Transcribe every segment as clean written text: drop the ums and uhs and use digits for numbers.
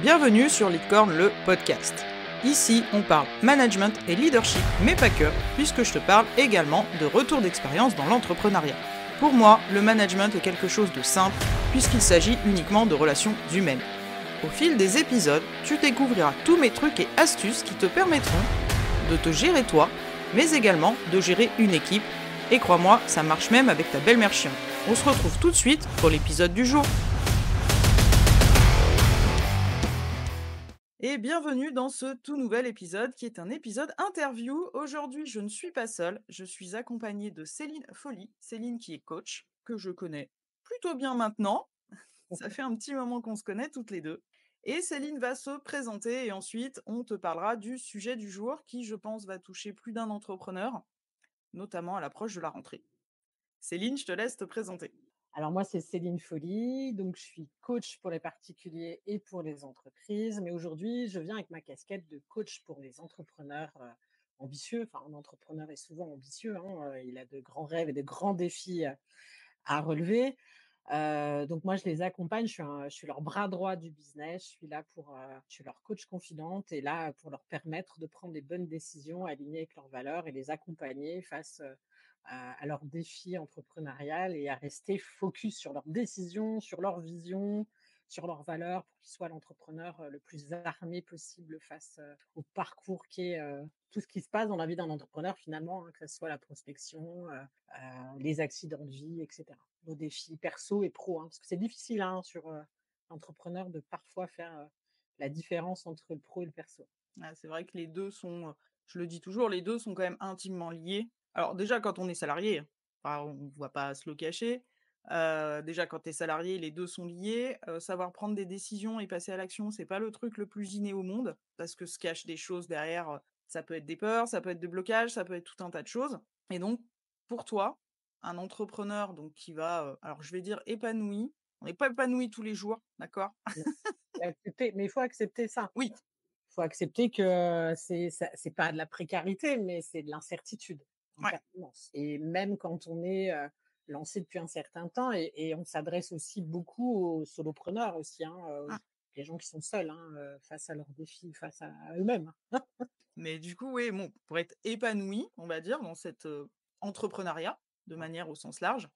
Bienvenue sur Leadcorn, le podcast. Ici, on parle management et leadership, mais pas que, puisque je te parle également de retour d'expérience dans l'entrepreneuriat. Pour moi, le management est quelque chose de simple, puisqu'il s'agit uniquement de relations humaines. Au fil des épisodes, tu découvriras tous mes trucs et astuces qui te permettront de te gérer toi, mais également de gérer une équipe. Et crois-moi, ça marche même avec ta belle-mère chiante. On se retrouve tout de suite pour l'épisode du jour. Et bienvenue dans ce tout nouvel épisode qui est un épisode interview. Aujourd'hui, je ne suis pas seule, je suis accompagnée de Céline Folly. Céline qui est coach, que je connais plutôt bien maintenant. Ça fait un petit moment qu'on se connaît toutes les deux. Et Céline va se présenter et ensuite on te parlera du sujet du jour qui, je pense, va toucher plus d'un entrepreneur, notamment à l'approche de la rentrée. Céline, je te laisse te présenter. Alors moi, c'est Céline Folly, donc je suis coach pour les particuliers et pour les entreprises. Mais aujourd'hui, je viens avec ma casquette de coach pour les entrepreneurs ambitieux. Enfin, un entrepreneur est souvent ambitieux, hein, il a de grands rêves et de grands défis à relever. Donc moi, je les accompagne, je suis leur bras droit du business, je suis là je suis leur coach confidente et là pour leur permettre de prendre les bonnes décisions alignées avec leurs valeurs et les accompagner face à leurs défis entrepreneurial et à rester focus sur leurs décisions, sur leur vision, sur leurs valeurs pour qu'ils soient l'entrepreneur le plus armé possible face au parcours qui est tout ce qui se passe dans la vie d'un entrepreneur finalement, hein, que ce soit la prospection, les accidents de vie, etc. Nos défis perso et pro, hein, parce que c'est difficile hein, sur l'entrepreneur de parfois faire la différence entre le pro et le perso. Ah, c'est vrai que les deux sont, je le dis toujours, les deux sont quand même intimement liés. Alors déjà quand on est salarié, enfin, on ne va pas se le cacher, déjà quand tu es salarié, les 2 sont liés. Savoir prendre des décisions et passer à l'action, c'est pas le truc le plus inné au monde, parce que se cachent des choses derrière, ça peut être des peurs, ça peut être des blocages, ça peut être tout un tas de choses. Et donc pour toi, un entrepreneur donc qui va, alors je vais dire épanoui, on n'est pas épanoui tous les jours, d'accord? Non. Mais il faut accepter ça. Oui, Il faut accepter que c'est pas de la précarité, mais c'est de l'incertitude en ouais, permanence. Et même quand on est lancé depuis un certain temps, et on s'adresse aussi beaucoup aux solopreneurs aussi, hein, mmh. les gens qui sont seuls hein, face à leurs défis, face à eux-mêmes. Mais du coup, oui, bon, pour être épanoui, on va dire, dans cet, entrepreneuriat, de Ouais. manière au sens large,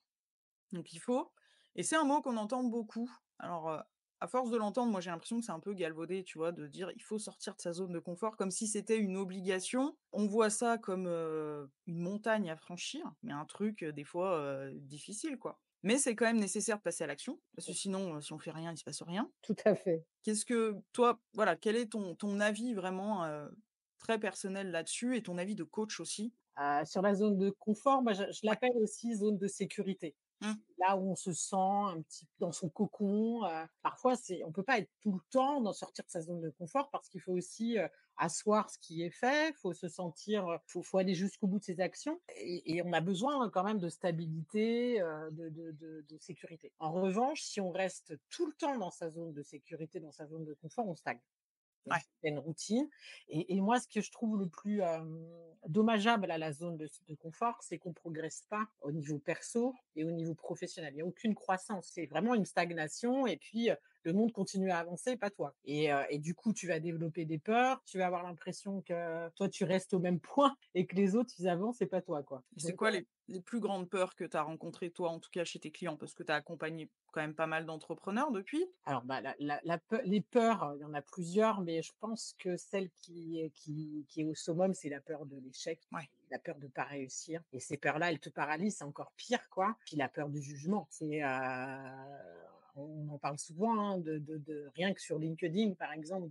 donc il faut et c'est un mot qu'on entend beaucoup. Alors, à force de l'entendre, moi, j'ai l'impression que c'est un peu galvaudé, tu vois? De dire: «Il faut sortir de sa zone de confort», comme si c'était une obligation. On voit ça comme, une montagne à franchir, mais un truc, des fois, difficile, quoi. Mais c'est quand même nécessaire de passer à l'action, parce que sinon, si on fait rien, il se passe rien. Tout à fait. Qu'est-ce que toi, voilà, quel est ton avis vraiment, très personnel là-dessus et ton avis de coach aussi? Sur la zone de confort, moi, je Ouais. l'appelle aussi zone de sécurité. Mmh. Là où on se sent un petit peu dans son cocon, parfois on peut pas être tout le temps dans sortir de sa zone de confort parce qu'il faut aussi, asseoir ce qui est fait, faut se sentir, faut aller jusqu'au bout de ses actions et on a besoin quand même de stabilité, de sécurité. En revanche, si on reste tout le temps dans sa zone de sécurité, dans sa zone de confort, on stagne. Une Ouais. certaine routine et moi, ce que je trouve le plus, dommageable à la zone de confort, c'est qu'on progresse pas au niveau perso et au niveau professionnel. Il y a aucune croissance, c'est vraiment une stagnation et puis, le monde continue à avancer, pas toi et du coup, tu vas développer des peurs, tu vas avoir l'impression que toi, tu restes au même point et que les autres, ils avancent et pas toi, quoi. C'est Donc quoi les plus grandes peurs que tu as rencontrées, toi, en tout cas chez tes clients? Parce que tu as accompagné quand même pas mal d'entrepreneurs depuis? alors, bah, les peurs, il y en a plusieurs, mais je pense que celle qui est au summum, c'est la peur de l'échec, Ouais. la peur de pas réussir et ces peurs-là, elles te paralysent, c'est encore pire, quoi. Puis la peur du jugement, on en parle souvent, hein, de rien que sur LinkedIn, par exemple,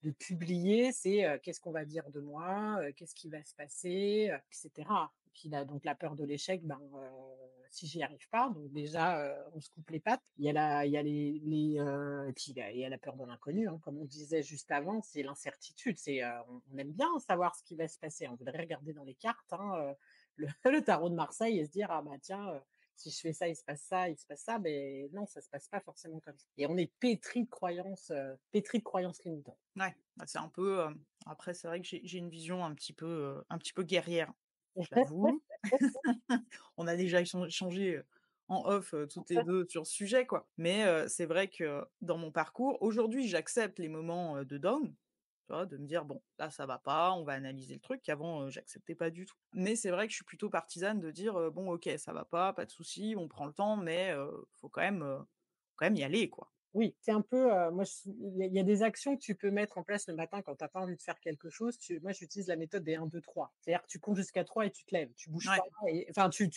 de publier, c'est, qu'est-ce qu'on va dire de moi? Qu'est-ce qui va se passer? Et cetera. Puis donc la peur de l'échec, ben, si j'y arrive pas, donc déjà, on se coupe les pattes. Il y a et puis il y a la peur de l'inconnu, hein, comme on disait juste avant, c'est l'incertitude. On aime bien savoir ce qui va se passer. On voudrait regarder dans les cartes, hein, le le tarot de Marseille et se dire: «Ah bah tiens, si je fais ça, il se passe ça, il se passe ça», mais non, ça se passe pas forcément comme ça et on est pétri de croyances limitantes. Ouais, bah, c'est un peu, après c'est vrai que j'ai une vision un petit peu guerrière, je l'avoue. On a déjà échangé, en off, toutes les 2 sur ce sujet, quoi. Mais c'est vrai que dans mon parcours, aujourd'hui, j'accepte les moments, de down, tu vois? De me dire: «Bon, là, ça va pas, on va analyser le truc», qu'avant, j'acceptais pas du tout. Mais c'est vrai que je suis plutôt partisane de dire, «Bon, OK, ça va pas de souci, on prend le temps, mais faut quand même y aller, quoi». Oui, c'est un peu, moi je il y a des actions que tu peux mettre en place le matin quand tu as pas envie de faire quelque chose. Moi j'utilise la méthode des 1-2-3. C'est-à-dire que tu comptes jusqu'à 3 et tu te lèves. Tu bouges pas Ouais. et enfin tu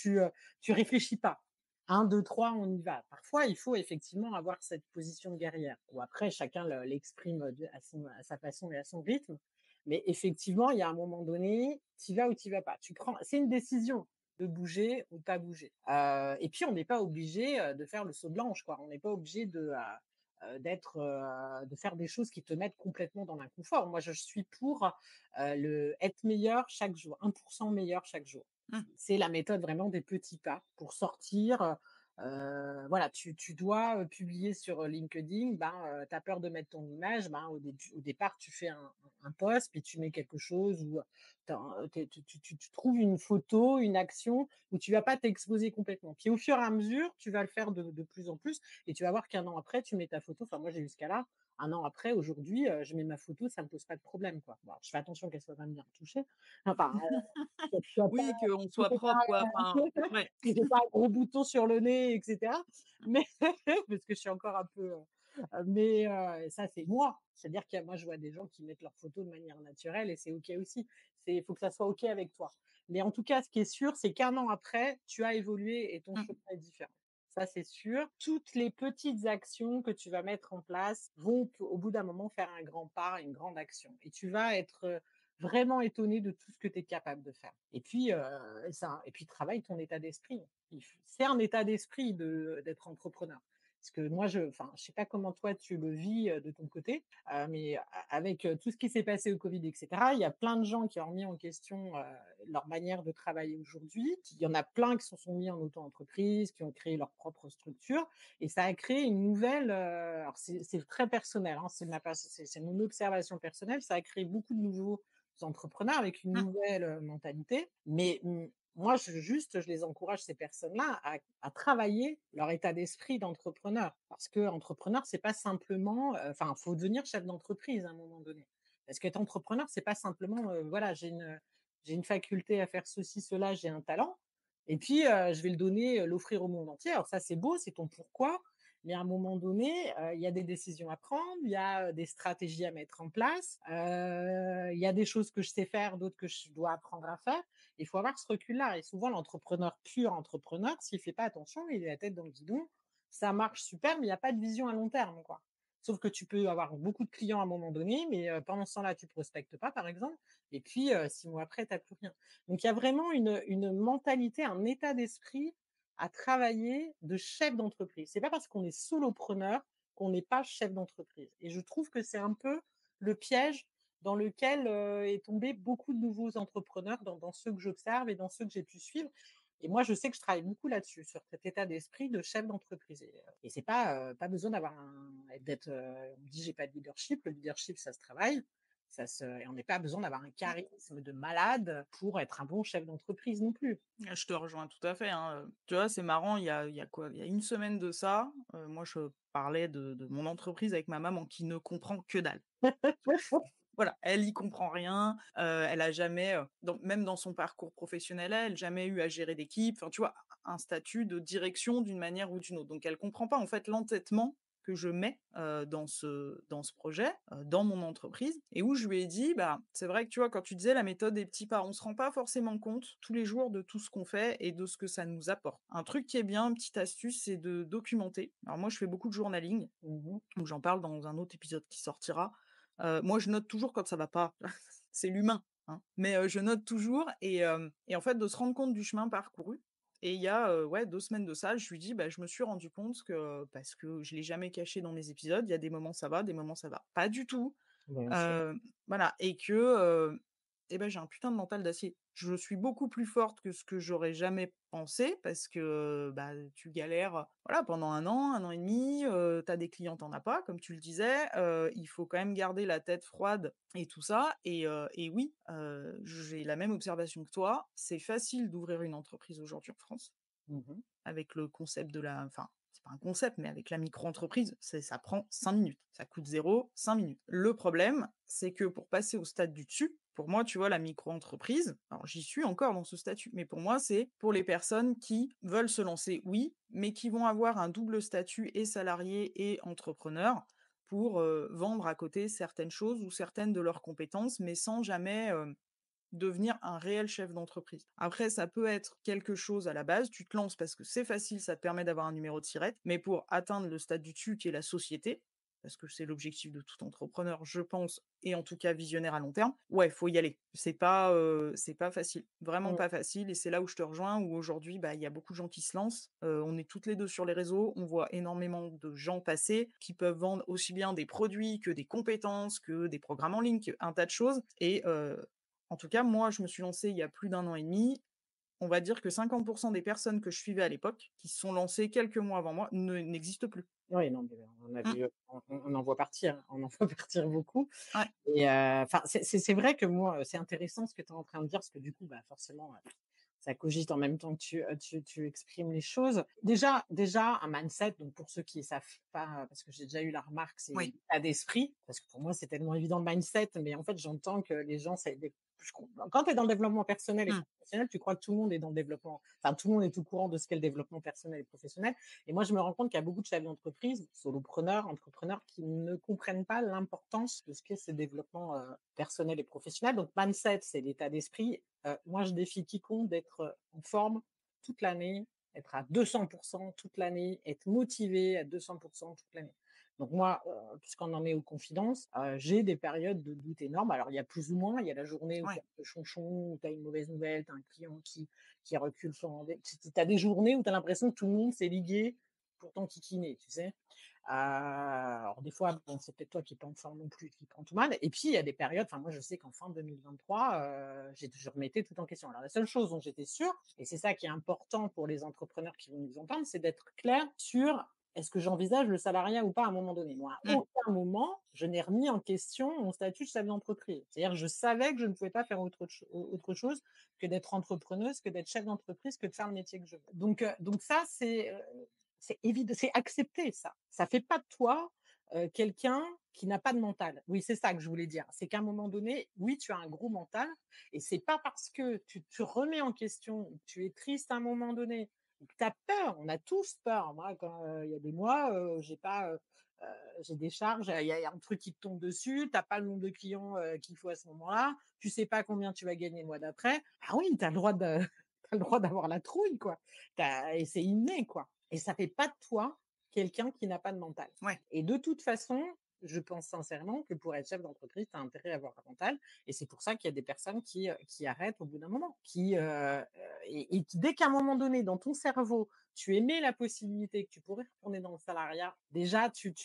réfléchis pas. 1-2-3, on y va. Parfois, il faut effectivement avoir cette position de guerrière ou après chacun l'exprime, à sa façon et à son rythme. Mais effectivement, il y a un moment donné, tu y vas ou tu y vas pas. C'est une décision de bouger ou pas bouger. Et puis on n'est pas obligé, de faire le saut blanche, quoi. On n'est pas obligé de faire des choses qui te mettent complètement dans l'inconfort. Moi, je suis pour, le être meilleur chaque jour, 1% meilleur chaque jour. Mmh. C'est la méthode vraiment des petits pas pour sortir, voilà, tu dois, publier sur, LinkedIn, ben, tu as peur de mettre ton image, ben, au départ, tu fais un post, puis tu mets quelque chose ou, tu trouves une photo, une action où tu vas pas t'exposer complètement. Puis au fur et à mesure, tu vas le faire de plus en plus et tu vas voir qu'un an après, tu mets ta photo. Enfin, moi, j'ai eu ce cas-là. Un an après, aujourd'hui, je mets ma photo, ça me pose pas de problème, quoi. Bon, je fais attention qu'elle soit pas bien retouchée. Enfin, qu'elle soit pas Oui, qu'on que soit j'ai propre, quoi. pas Enfin, ouais. que j'ai pas un gros bouton sur le nez et cetera. Mais parce que je suis encore un peu, mais ça, c'est moi. C'est-à-dire que moi, je vois des gens qui mettent leurs photos de manière naturelle et c'est OK aussi. Il faut que ça soit OK avec toi. Mais en tout cas, ce qui est sûr, c'est qu'un an après, tu as évolué et ton Mmh. chemin est différent. Ça, c'est sûr. Toutes les petites actions que tu vas mettre en place vont, au bout d'un moment, faire un grand pas, une grande action. Et tu vas être vraiment étonné de tout ce que tu es capable de faire. Et puis, travaille ton état d'esprit. C'est un état d'esprit d'être entrepreneur. Parce que moi, enfin, je sais pas comment toi tu le vis de ton côté, mais avec tout ce qui s'est passé au Covid, etc., il y a plein de gens qui ont remis en question leur manière de travailler aujourd'hui. Il y en a plein qui se sont mis en auto-entreprise, qui ont créé leur propre structure, et ça a créé une nouvelle. Alors c'est très personnel, hein, c'est mon observation personnelle. Ça a créé beaucoup de nouveaux entrepreneurs avec une Mmh. nouvelle mentalité, mais moi, je les encourage, ces personnes-là, à travailler leur état d'esprit d'entrepreneur. Parce que entrepreneur, c'est pas simplement, enfin, faut devenir chef d'entreprise à un moment donné. Parce qu'être entrepreneur, c'est pas simplement, voilà, j'ai une faculté à faire ceci, cela, j'ai un talent, et puis je vais le donner, l'offrir au monde entier. Alors ça, c'est beau, c'est ton pourquoi, mais à un moment donné, il y a des décisions à prendre, il y a des stratégies à mettre en place, il y a des choses que je sais faire, d'autres que je dois apprendre à faire. Il faut avoir ce recul-là. Et souvent, l'entrepreneur pur entrepreneur, s'il fait pas attention, il a la tête dans le guidon. Ça marche super, mais il y a pas de vision à long terme, quoi. Sauf que tu peux avoir beaucoup de clients à un moment donné, mais pendant ce temps-là, tu prospectes pas, par exemple, et puis 6 mois après, tu as plus rien. Donc il y a vraiment une mentalité, un état d'esprit à travailler de chef d'entreprise. C'est pas parce qu'on est solopreneur qu'on n'est pas chef d'entreprise, et je trouve que c'est un peu le piège dans lequel, est tombé beaucoup de nouveaux entrepreneurs dans ceux que j'observe et dans ceux que j'ai pu suivre. Et moi, je sais que je travaille beaucoup là-dessus, sur cet état d'esprit de chef d'entreprise, et c'est pas besoin d'avoir on me dit: «J'ai pas de leadership». Le leadership, ça se travaille, et on n'est pas besoin d'avoir un charisme de malade pour être un bon chef d'entreprise non plus. Ah, je te rejoins tout à fait, hein, tu vois, c'est marrant, il y a quoi? Il y a une semaine de ça, moi, je parlais de mon entreprise avec ma maman qui ne comprend que dalle. Voilà, elle y comprend rien, elle a jamais, donc même dans son parcours professionnel, elle, jamais eu à gérer d'équipe, enfin, tu vois? Un statut de direction d'une manière ou d'une autre. Donc elle comprend pas, en fait, l'entêtement que je mets, dans ce projet, dans mon entreprise, et où je lui ai dit: «Bah, c'est vrai que, tu vois, quand tu disais la méthode des petits pas, on se rend pas forcément compte tous les jours de tout ce qu'on fait et de ce que ça nous apporte. Un truc qui est bien, une petite astuce, c'est de documenter». Alors moi, je fais beaucoup de journaling, Mmh. donc j'en parle dans un autre épisode qui sortira. Moi, je note toujours quand ça va pas. C'est l'humain, hein. Mais je note toujours, et en fait, de se rendre compte du chemin parcouru, et il y a, ouais, 2 semaines de ça, je lui dis: «Bah, je me suis rendu compte que», parce que je l'ai jamais caché dans mes épisodes, il y a des moments ça va, des moments ça va pas du tout. Bien sûr. Heu, voilà, et que, et ben, j'ai un putain de mental d'acier. Je suis beaucoup plus forte que ce que j'aurais jamais pensé, parce que, bah, tu galères, voilà, pendant un an et demi, tu des clients, tu as pas, comme tu le disais, il faut quand même garder la tête froide et tout ça, et oui, j'ai la même observation que toi, c'est facile d'ouvrir une entreprise aujourd'hui en France. Mmh. avec le concept de la enfin, c'est pas un concept, mais avec la micro-entreprise, ça prend 5 minutes. Ça coûte 0, 5 minutes. Le problème, c'est que pour passer au stade du dessus, pour moi, tu vois, la micro-entreprise, alors j'y suis encore dans ce statut, mais pour moi, c'est pour les personnes qui veulent se lancer, oui, mais qui vont avoir un double statut et salarié et entrepreneur pour, vendre à côté certaines choses ou certaines de leurs compétences, mais sans jamais, devenir un réel chef d'entreprise. Après, ça peut être quelque chose à la base, tu te lances parce que c'est facile, ça te permet d'avoir un numéro de SIRET, mais pour atteindre le stade du dessus qui est la société, parce que c'est l'objectif de tout entrepreneur, je pense, et en tout cas visionnaire à long terme, ouais, faut y aller. C'est pas facile, vraiment Mmh. pas facile, et c'est là où je te rejoins, où aujourd'hui, bah, il y a beaucoup de gens qui se lancent. On est toutes les 2 sur les réseaux, on voit énormément de gens passer qui peuvent vendre aussi bien des produits que des compétences, que des programmes en ligne, un tas de choses, et en tout cas, moi, je me suis lancée il y a plus d'un an et demi. On va dire que 50 des personnes que je suivais à l'époque, qui se sont lancées quelques mois avant moi, n'existent plus. Oui, non, mais on a Mmh. vu, on en voit partir, hein, on en voit partir beaucoup Ouais. et enfin, c'est vrai que moi, c'est intéressant ce que tu es en train de dire parce que du coup, bah, forcément, ça cogite en même temps que tu exprimes les choses. Déjà un mindset, donc pour ceux qui ne savent pas, parce que j'ai déjà eu la remarque, c'est Oui. l'état d'esprit, parce que pour moi, c'est tellement évident le mindset, mais en fait, j'entends que les gens, c'est des je com quand tu es dans le développement personnel et Mmh. professionnel, tu crois que tout le monde est dans le développement enfin, tout le monde est au courant de ce qu'est le développement personnel et professionnel et moi, je me rends compte qu'il y a beaucoup de chefs d'entreprise, solopreneurs, entrepreneurs qui ne comprennent pas l'importance de ce qu'est ce développement, personnel et professionnel. Donc mindset, c'est l'état d'esprit. Moi, je défie quiconque d'être, en forme toute l'année, être à 200 toute l'année, être motivé à 200 toute l'année. Donc moi, puisqu'on en est aux confidences, j'ai des périodes de doute énormes. Alors il y a plus ou moins, il y a la journée où tu es Ouais. un peu chonchon, où tu as une mauvaise nouvelle, tu as un client qui recule son rendez tu as des journées où tu as l'impression que tout le monde s'est ligué pour t'enquiquiner, tu sais? Alors des fois, bon, c'est peut-être toi qui es pas en forme non plus, qui prends tout mal et puis il y a des périodes enfin moi je sais qu'en fin 2023, je remettais tout en question. Alors la seule chose dont j'étais sûre et c'est ça qui est important pour les entrepreneurs qui vont nous entendre, c'est d'être clair sur: «Est-ce que j'envisage le salariat ou pas à un moment donné?» Moi, à Mmh. aucun moment, je n'ai remis en question mon statut de chef d'entreprise. C'est-à-dire que je savais que je ne pouvais pas faire autre chose que d'être entrepreneuse, que d'être chef d'entreprise, que de faire le métier que je veux. Donc ça, c'est évident, c'est accepté ça. Ça fait pas de toi, quelqu'un qui n'a pas de mental. Oui, c'est ça que je voulais dire. C'est qu'à un moment donné, oui, tu as un gros mental et c'est pas parce que tu remets en question, ou que tu es triste à un moment donné, ou que tu as peur. On a tous peur. Moi, quand, il y a des mois, j'ai pas, j'ai des charges, il y a un truc qui te tombe dessus, tu as pas le nombre de clients, qu'il faut à ce moment-là, tu sais pas combien tu vas gagner le mois d'après. Ah oui, tu as le droit de tu le droit d'avoir la trouille, quoi. Et c'est inné, quoi. Et ça fait pas de toi quelqu'un qui n'a pas de mental. Ouais. Et de toute façon, je pense sincèrement que pour être chef d'entreprise, tu as intérêt à avoir un mental. Et c'est pour ça qu'il y a des personnes qui arrêtent au bout d'un moment. Et dès qu'à un moment donné, dans ton cerveau, tu émets la possibilité que tu pourrais retourner dans le salariat, déjà, tu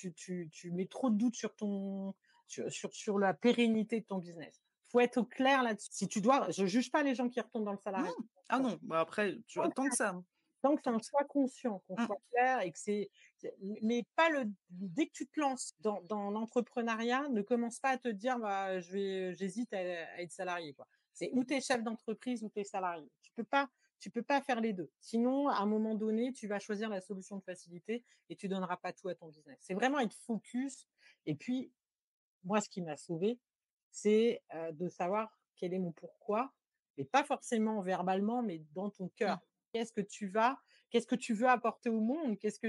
mets trop de doutes sur la pérennité de ton business. Faut être au clair là-dessus. Si tu dois, je juge pas les gens qui retournent dans le Mmh. salariat. Ah non, bah, après, tu vois, tant que ça, hein, Tant que c'est tant un que ça. choix conscient, qu'on Mmh. soit clair et que c'est mais pas le dès que tu te lances dans l'entrepreneuriat, ne commence pas à te dire: «Bah, j'hésite à être salarié», quoi. C'est ou tu es chef d'entreprise ou tu es salarié. Tu peux pas faire les 2. Sinon, à un moment donné, tu vas choisir la solution de facilité et tu donneras pas tout à ton business. C'est vraiment être focus et puis, moi, ce qui m'a sauvée, c'est, de savoir quel est mon pourquoi, mais pas forcément verbalement, mais dans ton Mmh. cœur. Qu'est-ce que tu vas qu'est-ce que tu veux apporter au monde? Qu'est-ce que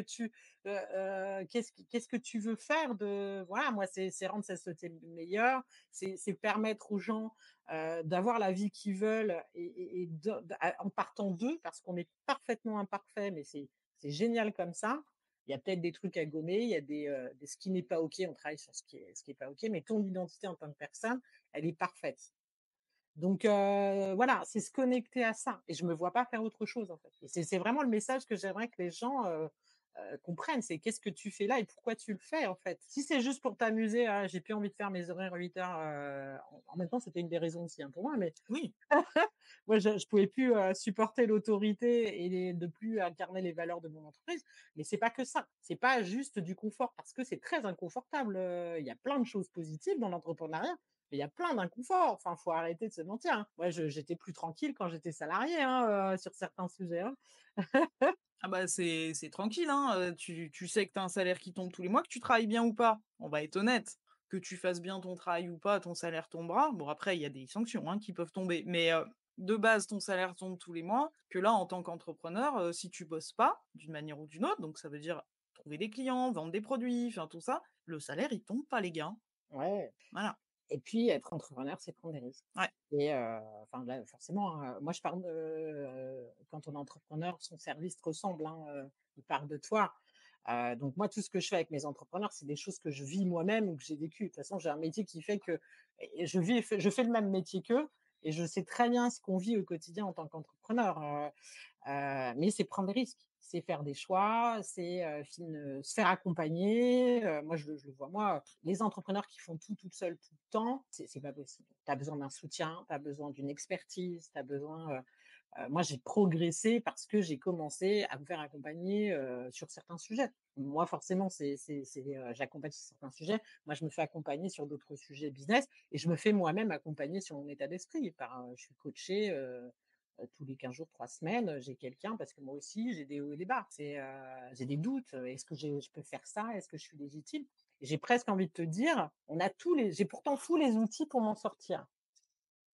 tu veux faire de voilà, moi, c'est rendre cette société meilleure, c'est permettre aux gens, d'avoir la vie qu'ils veulent et en partant d'eux, parce qu'on est parfaitement imparfait, mais c'est génial comme ça. Il y a peut-être des trucs à gommer, il y a ce qui n'est pas OK, on travaille sur ce qui est pas OK, mais ton identité en tant que personne, elle est parfaite. Donc voilà, c'est se connecter à ça et je me vois pas faire autre chose, en fait et c'est vraiment le message que j'aimerais que les gens, comprennent. C'est qu'est-ce que tu fais là et pourquoi tu le fais, en fait? Si c'est juste pour t'amuser: «Ah, j'ai plus envie de faire mes horaires 8 heures», en même temps, c'était une des raisons aussi, hein, pour moi, mais Oui. moi, je pouvais plus, supporter l'autorité et de plus incarner les valeurs de mon entreprise. Mais c'est pas que ça. C'est pas juste du confort parce que c'est très inconfortable, il y a plein de choses positives dans l'entrepreneuriat, mais il y a plein d'inconforts. Enfin, faut arrêter de se mentir, hein. Moi, j'étais plus tranquille quand j'étais salarié, hein, sur certains sujets, hein. Ah bah, c'est tranquille, hein, tu sais que tu as un salaire qui tombe tous les mois, que tu travailles bien ou pas, on va être honnête, que tu fasses bien ton travail ou pas, ton salaire tombera. Bon après il y a des sanctions, hein, qui peuvent tomber, mais de base ton salaire tombe tous les mois, que là en tant qu'entrepreneur, si tu bosses pas, d'une manière ou d'une autre, donc ça veut dire trouver des clients, vendre des produits, enfin tout ça, le salaire il tombe pas les gars, hein. Ouais. Voilà. Et puis être entrepreneur, c'est prendre des risques. Ouais. Et enfin là, forcément, hein, moi je parle de, quand on est entrepreneur, son service te ressemble, hein, il part de toi. Donc moi, tout ce que je fais avec mes entrepreneurs, c'est des choses que je vis moi-même ou que j'ai vécues. De toute façon, j'ai un métier qui fait que et je fais le même métier qu'eux et je sais très bien ce qu'on vit au quotidien en tant qu'entrepreneur. Mais c'est prendre des risques, c'est faire des choix, c'est, se faire accompagner. Moi, je le vois, moi, les entrepreneurs qui font tout toute seules tout le temps, c'est pas possible. Tu as besoin d'un soutien, tu as besoin d'une expertise, tu as besoin, moi, j'ai progressé parce que j'ai commencé à me faire accompagner, sur certains sujets. Moi, forcément, j'accompagne sur certains sujets. Moi, je me fais accompagner sur d'autres sujets business et je me fais moi-même accompagner sur mon état d'esprit je suis coachée, tous les 15 jours, 3 semaines, j'ai quelqu'un parce que moi aussi j'ai des hauts et des bas. J'ai des doutes, est-ce que je peux faire ça? Est-ce que je suis légitime? J'ai presque envie de te dire, j'ai pourtant tous les outils pour m'en sortir.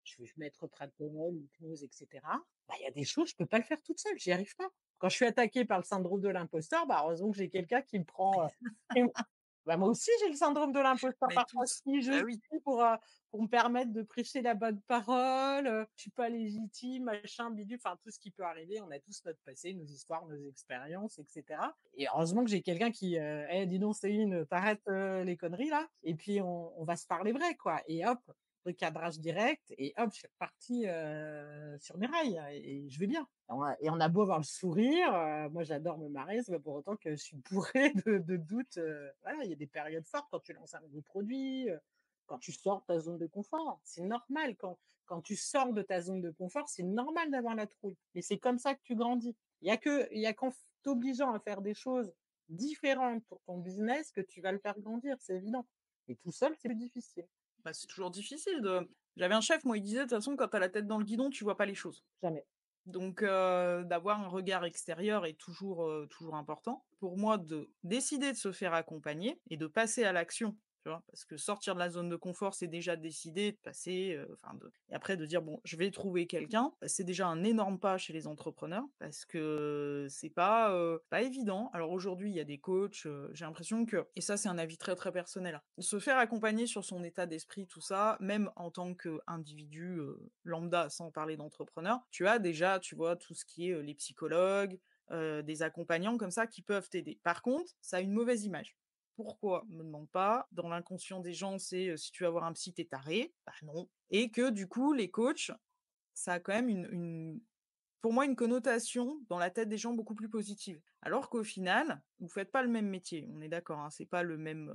Je vais mettre prateleine, hypnose et cetera. Bah, il y a des choses, je peux pas le faire toute seule, j'y arrive pas. Quand je suis attaquée par le syndrome de l'imposteur, bah, heureusement que j'ai quelqu'un qui me prend, qui me bah, moi aussi j'ai le syndrome de l'imposteur Mais parfois. tous, Qui je bah oui. suis pour me permettre de prêcher la bonne parole, je suis pas légitime, machin, bidule, enfin tout ce qui peut arriver. On a tous notre passé, nos histoires, nos expériences et cetera et heureusement que j'ai quelqu'un qui, «Eh dis donc Céline, tu arrêtes, les conneries là et puis on va se parler vrai quoi» et hop, recadrage direct et hop, je suis repartie, sur mes rails et je vais bien. On a beau avoir le sourire, moi j'adore me marrer, c'est pas pour autant que je suis bourrée de doutes, voilà, il y a des périodes fortes quand tu lances un nouveau produit, quand tu sors de ta zone de confort. C'est normal quand tu sors de ta zone de confort, c'est normal d'avoir la trouille et c'est comme ça que tu grandis. Il y a qu'en t'obligeant à faire des choses différentes pour ton business que tu vas le faire grandir, c'est évident. Et tout seul, c'est plus difficile. Bah, c'est toujours difficile de j'avais un chef, moi, il disait: «De toute façon, quand tu as la tête dans le guidon, tu vois pas les choses». Jamais. Donc d'avoir un regard extérieur est toujours important. Pour moi, de décider de se faire accompagner et de passer à l'action, tu vois? Parce que sortir de la zone de confort, c'est déjà décider de passer, enfin de et après de dire: «Bon, je vais trouver quelqu'un», bah, c'est déjà un énorme pas chez les entrepreneurs parce que c'est pas évident. Alors aujourd'hui, il y a des coachs, j'ai l'impression que et ça, c'est un avis très, très personnel, hein, se faire accompagner sur son état d'esprit, tout ça, même en tant qu'individu, lambda, sans parler d'entrepreneur, tu as déjà, tu vois, tout ce qui est, les psychologues, des accompagnants comme ça qui peuvent t'aider. Par contre, ça a une mauvaise image. Pourquoi? Me demande pas. Dans l'inconscient des gens, c'est, si tu vas voir un psy, tu taré. Bah non et que du coup, les coachs, ça a quand même une pour moi, une connotation dans la tête des gens beaucoup plus positive. Alors qu'au final, vous faites pas le même métier, on est d'accord, hein, c'est pas le même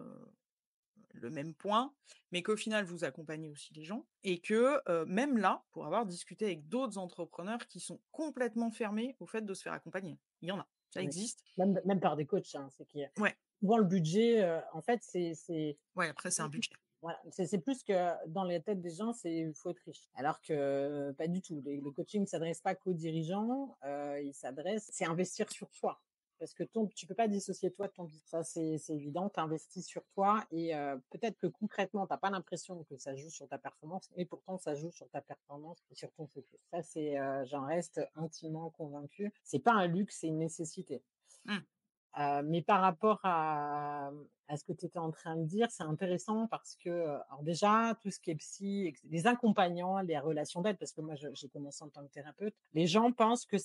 point, mais qu'au final, vous accompagnez aussi les gens et que, même là, pour avoir discuté avec d'autres entrepreneurs qui sont complètement fermés au fait de se faire accompagner. Il y en a, ça Oui. existe. Même par des coachs, hein, c'est qu'il y a Ouais, souvent le budget, en fait, ouais, après c'est un budget. voilà, c'est plus que dans les têtes des gens, c'est il faut être riche. Alors que pas du tout. Le coaching ne s'adresse pas qu'aux dirigeants, c'est investir sur soi. Parce que tu peux pas dissocier toi de ton business. Ça, c'est évident. Tu investis sur toi et peut-être que concrètement, tu as pas l'impression que ça joue sur ta performance, mais pourtant ça joue sur ta performance et sur ton focus. Ça, j'en reste intimement convaincue. C'est pas un luxe, c'est une nécessité. Mmh. Mais par rapport à ce que tu étais en train de dire, c'est intéressant parce que, alors déjà, tout ce qui est psy, les accompagnants, les relations d'aide, parce que moi, j'ai commencé en tant que thérapeute, les gens pensent que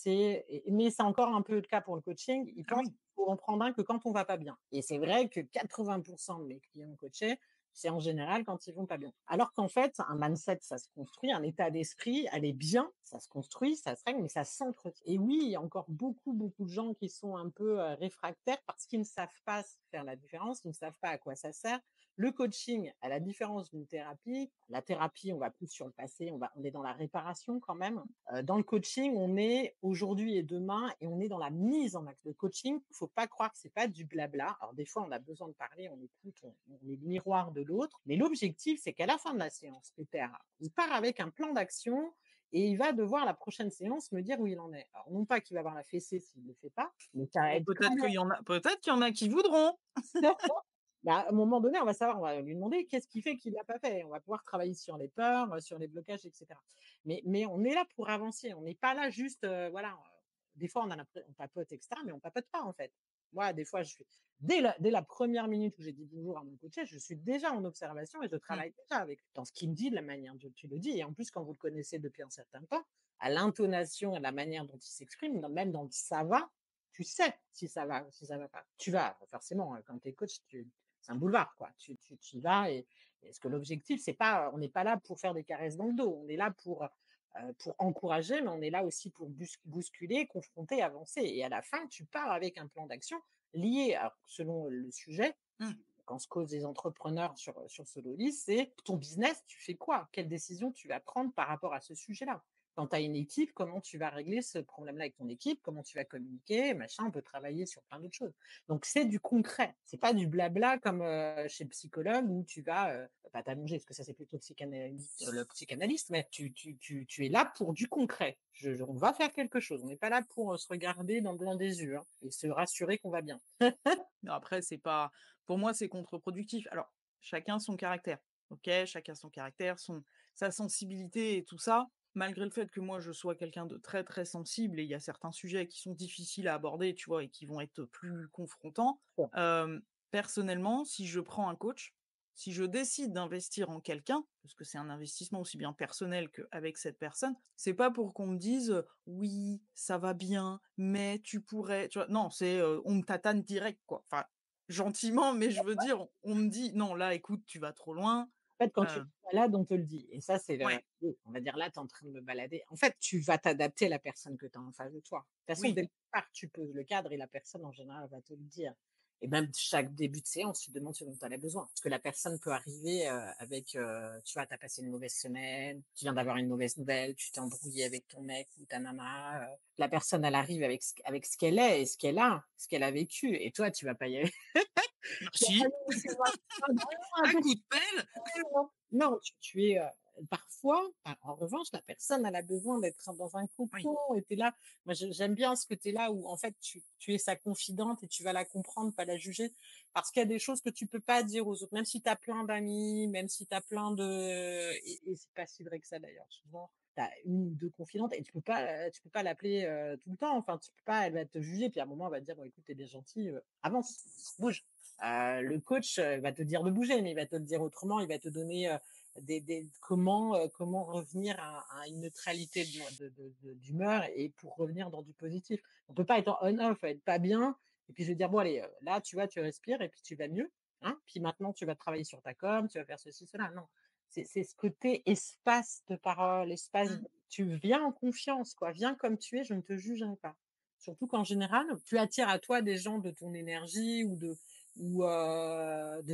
mais c'est encore un peu le cas pour le coaching, ils Ah pensent oui, qu'il faut en prendre un que quand on va pas bien. Et c'est vrai que 80 de mes clients coachés, c'est en général quand ils vont pas bien. Alors qu'en fait, un mindset, ça se construit, un état d'esprit, aller bien, ça se construit, ça se règle, mais ça s'entretient. Et oui, il y a encore beaucoup de gens qui sont un peu réfractaires parce qu'ils ne savent pas faire la différence, ils ne savent pas à quoi ça sert. Le coaching, à la différence d'une thérapie, la thérapie, on va plus sur le passé, on est dans la réparation quand même. Dans le coaching, on est aujourd'hui et demain et on est dans la mise en action. Le coaching, faut pas croire que c'est pas du blabla. Alors des fois, on a besoin de parler, on écoute, on est le miroir de l'autre. Mais l'objectif, c'est qu'à la fin de la séance, le père, il part avec un plan d'action et il va devoir la prochaine séance me dire où il en est. Alors non pas qu'il va avoir la fessée s'il ne le fait pas, mais ça va Bon, être quand peut-être qu'il y en a qui voudront. même bah, à un moment donné, on va savoir, on va lui demander qu'est-ce qui fait qu'il l'a pas fait. On va pouvoir travailler sur les peurs, sur les blocages et cetera. Mais on est là pour avancer, on n'est pas là juste, voilà, des fois on papote et cetera, mais on papote pas en fait. Moi, des fois, je suis dès la première minute où j'ai dit bonjour à mon coaché, je suis déjà en observation et je Mmh. travaille déjà avec dans ce qu'il me dit, de la manière dont tu le dis et en plus, quand vous le connaissez depuis un certain temps, à l'intonation et à la manière dont il s'exprime, même dans le «ça va», tu sais si ça va ou si ça va pas. Tu vas forcément, quand tu es coach, c'est un boulevard, quoi. Tu y vas et parce que l'objectif, c'est pas, on n'est pas là pour faire des caresses dans le dos. On est là pour encourager, mais on est là aussi pour bousculer, confronter, avancer et à la fin, tu pars avec un plan d'action lié, alors selon le sujet, Mmh. quand on se cause des entrepreneurs sur Sololis, c'est ton business, tu fais quoi? Quelle décision tu vas prendre par rapport à ce sujet-là? Quand tu as une équipe, comment tu vas régler ce problème-là avec ton équipe? Comment tu vas communiquer? Machin, on peut travailler sur plein d'autres choses. Donc c'est du concret, c'est pas du blabla comme, chez le psychologue où tu vas, pas t'allonger parce que ça c'est plutôt le psychanalyste, mais tu es là pour du concret. On va faire quelque chose, on n'est pas là pour, se regarder dans le blanc des yeux, hein, et se rassurer qu'on va bien. Non, après, c'est pas pour moi, c'est contre-productif. Alors, chacun son caractère, OK? Chacun son caractère, sa sensibilité et tout ça. Malgré le fait que moi, je sois quelqu'un de très, très sensible et il y a certains sujets qui sont difficiles à aborder, tu vois? Et qui vont être plus confrontants. Bon, Personnellement, si je prends un coach, si je décide d'investir en quelqu'un, parce que c'est un investissement aussi bien personnel qu'avec cette personne, c'est pas pour qu'on me dise, «Oui, ça va bien, mais tu pourrais», tu vois? Non, c'est, on me tatane direct, quoi. Enfin, gentiment, mais je veux dire, on me dit: «Non, là, écoute, tu vas trop loin». en fait, quand tu es Heu, malade, on te le dit et ça, c'est le ouais, oui, on va dire là, tu es en train de me balader. En fait, tu vas t'adapter à la personne que tu as en face de toi. De toute façon, oui. dès le départ, tu poses le cadre et la personne, en général, va te le dire et même chaque début de séance, tu te demandes ce dont tu as besoin. Parce que la personne peut arriver, avec, tu vois, tu as passé une mauvaise semaine, tu viens d'avoir une mauvaise nouvelle, tu t'es embrouillé avec ton mec ou ta nana, la personne, elle arrive avec ce qu'elle est et ce qu'elle a vécu et toi, tu vas pas y aller. Merci. À coup de pelle. Non, non, tu es, parfois, en revanche, la personne, elle a besoin d'être dans un Oui. cocon et tu es là. Moi, j'aime bien ce côté-là où, en fait, tu es sa confidente et tu vas la comprendre, pas la juger. Parce qu'il y a des choses que tu peux pas dire aux autres, même si tu as plein d'amis, même si tu as plein de et c'est pas si vrai que ça d'ailleurs. Souvent, tu as 1 ou 2 confidentes et tu peux pas l'appeler, tout le temps. Enfin, tu peux pas, elle va te juger, puis à un moment, elle va te dire: «Bon écoute, tu es bien gentil, avance, bouge». Le coach, va te dire de bouger, mais il va te le dire autrement. Il va te donner, des comment revenir à une neutralité d'humeur et pour revenir dans du positif. On peut pas être en on-off, être pas bien et puis je vais dire: «Bon allez, là, tu vois, tu respires et puis tu vas mieux, hein, puis maintenant tu vas travailler sur ta com, tu vas faire ceci, cela». Non, c'est ce côté espace de parole, espace Mmh. tu viens en confiance, quoi. Viens comme tu es, je ne te jugerai pas. Surtout qu'en général, tu attires à toi des gens de ton énergie ou de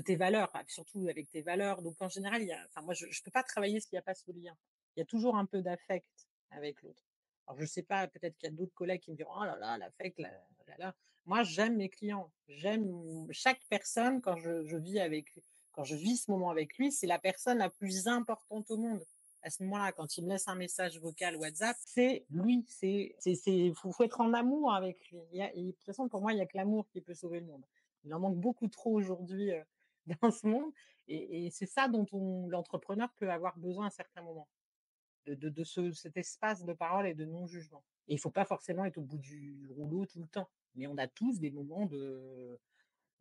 tes valeurs, surtout avec tes valeurs. Donc en général, il y a enfin moi je peux pas travailler s'il y a pas ce lien. Il y a toujours un peu d'affect avec l'autre. Alors je sais pas, peut-être qu'il y a d'autres collègues qui me diront: «Oh là là, l'affect, là là». Moi, j'aime mes clients. J'aime chaque personne quand je vis avec lui. Quand je vis ce moment avec lui, c'est la personne la plus importante au monde. À ce moment-là, quand il me laisse un message vocal WhatsApp, c'est lui, faut être en amour avec lui. De toute façon, pour moi, il y a que l'amour qui peut sauver le monde. Il en manque beaucoup trop aujourd'hui, dans ce monde et c'est ça dont l'entrepreneur peut avoir besoin à certains moments, de cet espace de parole et de non-jugement et il faut pas forcément être au bout du rouleau tout le temps, mais on a tous des moments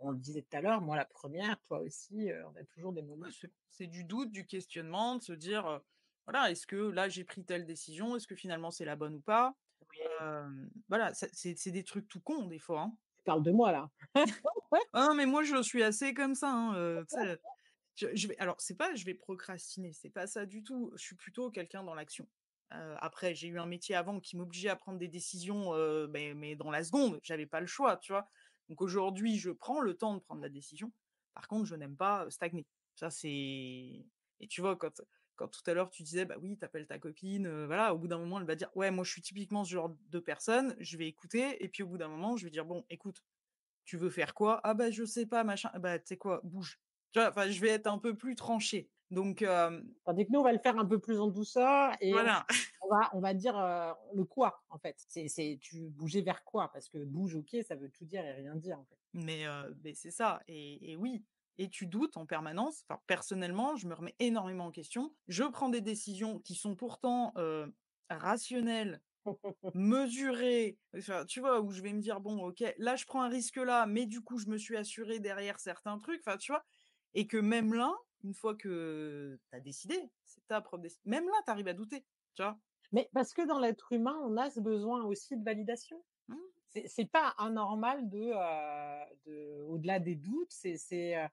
on le disait tout à l'heure, moi la première, toi aussi, on a toujours des moments. Ouais, c'est du doute, du questionnement, de se dire, voilà: «Est-ce que là, j'ai pris telle décision? Est-ce que finalement c'est la bonne ou pas?» Oui, Voilà, c'est des trucs tout cons des fois, hein. tu parles de moi là. Ah non, mais moi je suis assez comme ça, hein, tu sais? Je vais alors c'est pas je vais procrastiner, c'est pas ça du tout. Je suis plutôt quelqu'un dans l'action. Après j'ai eu un métier avant qui m'obligeait à prendre des décisions, mais dans la seconde, j'avais pas le choix, tu vois? Donc aujourd'hui, je prends le temps de prendre la décision. Par contre, je n'aime pas, stagner. Ça c'est et tu vois quand tout à l'heure tu disais: «Bah oui, tu appelles ta copine», voilà, au bout d'un moment, elle va dire: «Ouais, moi je suis typiquement ce genre de personne», je vais écouter et puis au bout d'un moment, je vais dire: «Bon écoute, tu veux faire quoi? Ah bah, je sais pas machin. Ah bah, tu sais quoi? Bouge. Tu vois? Enfin, je vais être un peu plus tranché. Donc Tandis que nous, on va le faire un peu plus en douceur et voilà. on va dire, le quoi, en fait. C'est tu bougeais vers quoi? Parce que bouge, OK, ça veut tout dire et rien dire, en fait. Mais c'est ça et oui et tu doutes en permanence. Enfin, personnellement, je me remets énormément en question. Je prends des décisions qui sont pourtant, rationnelles, mesurées, enfin, tu vois? Où je vais me dire: «Bon, OK, là, je prends un risque là, mais du coup, je me suis assuré derrière certains trucs», enfin, tu vois? Et que même là, une fois que tu as décidé, c'est ta propre déci même là, tu arrives à douter, tu vois? Mais parce que dans l'être humain, on a ce besoin aussi de validation. Mmh, C'est pas anormal au-delà des doutes, c'est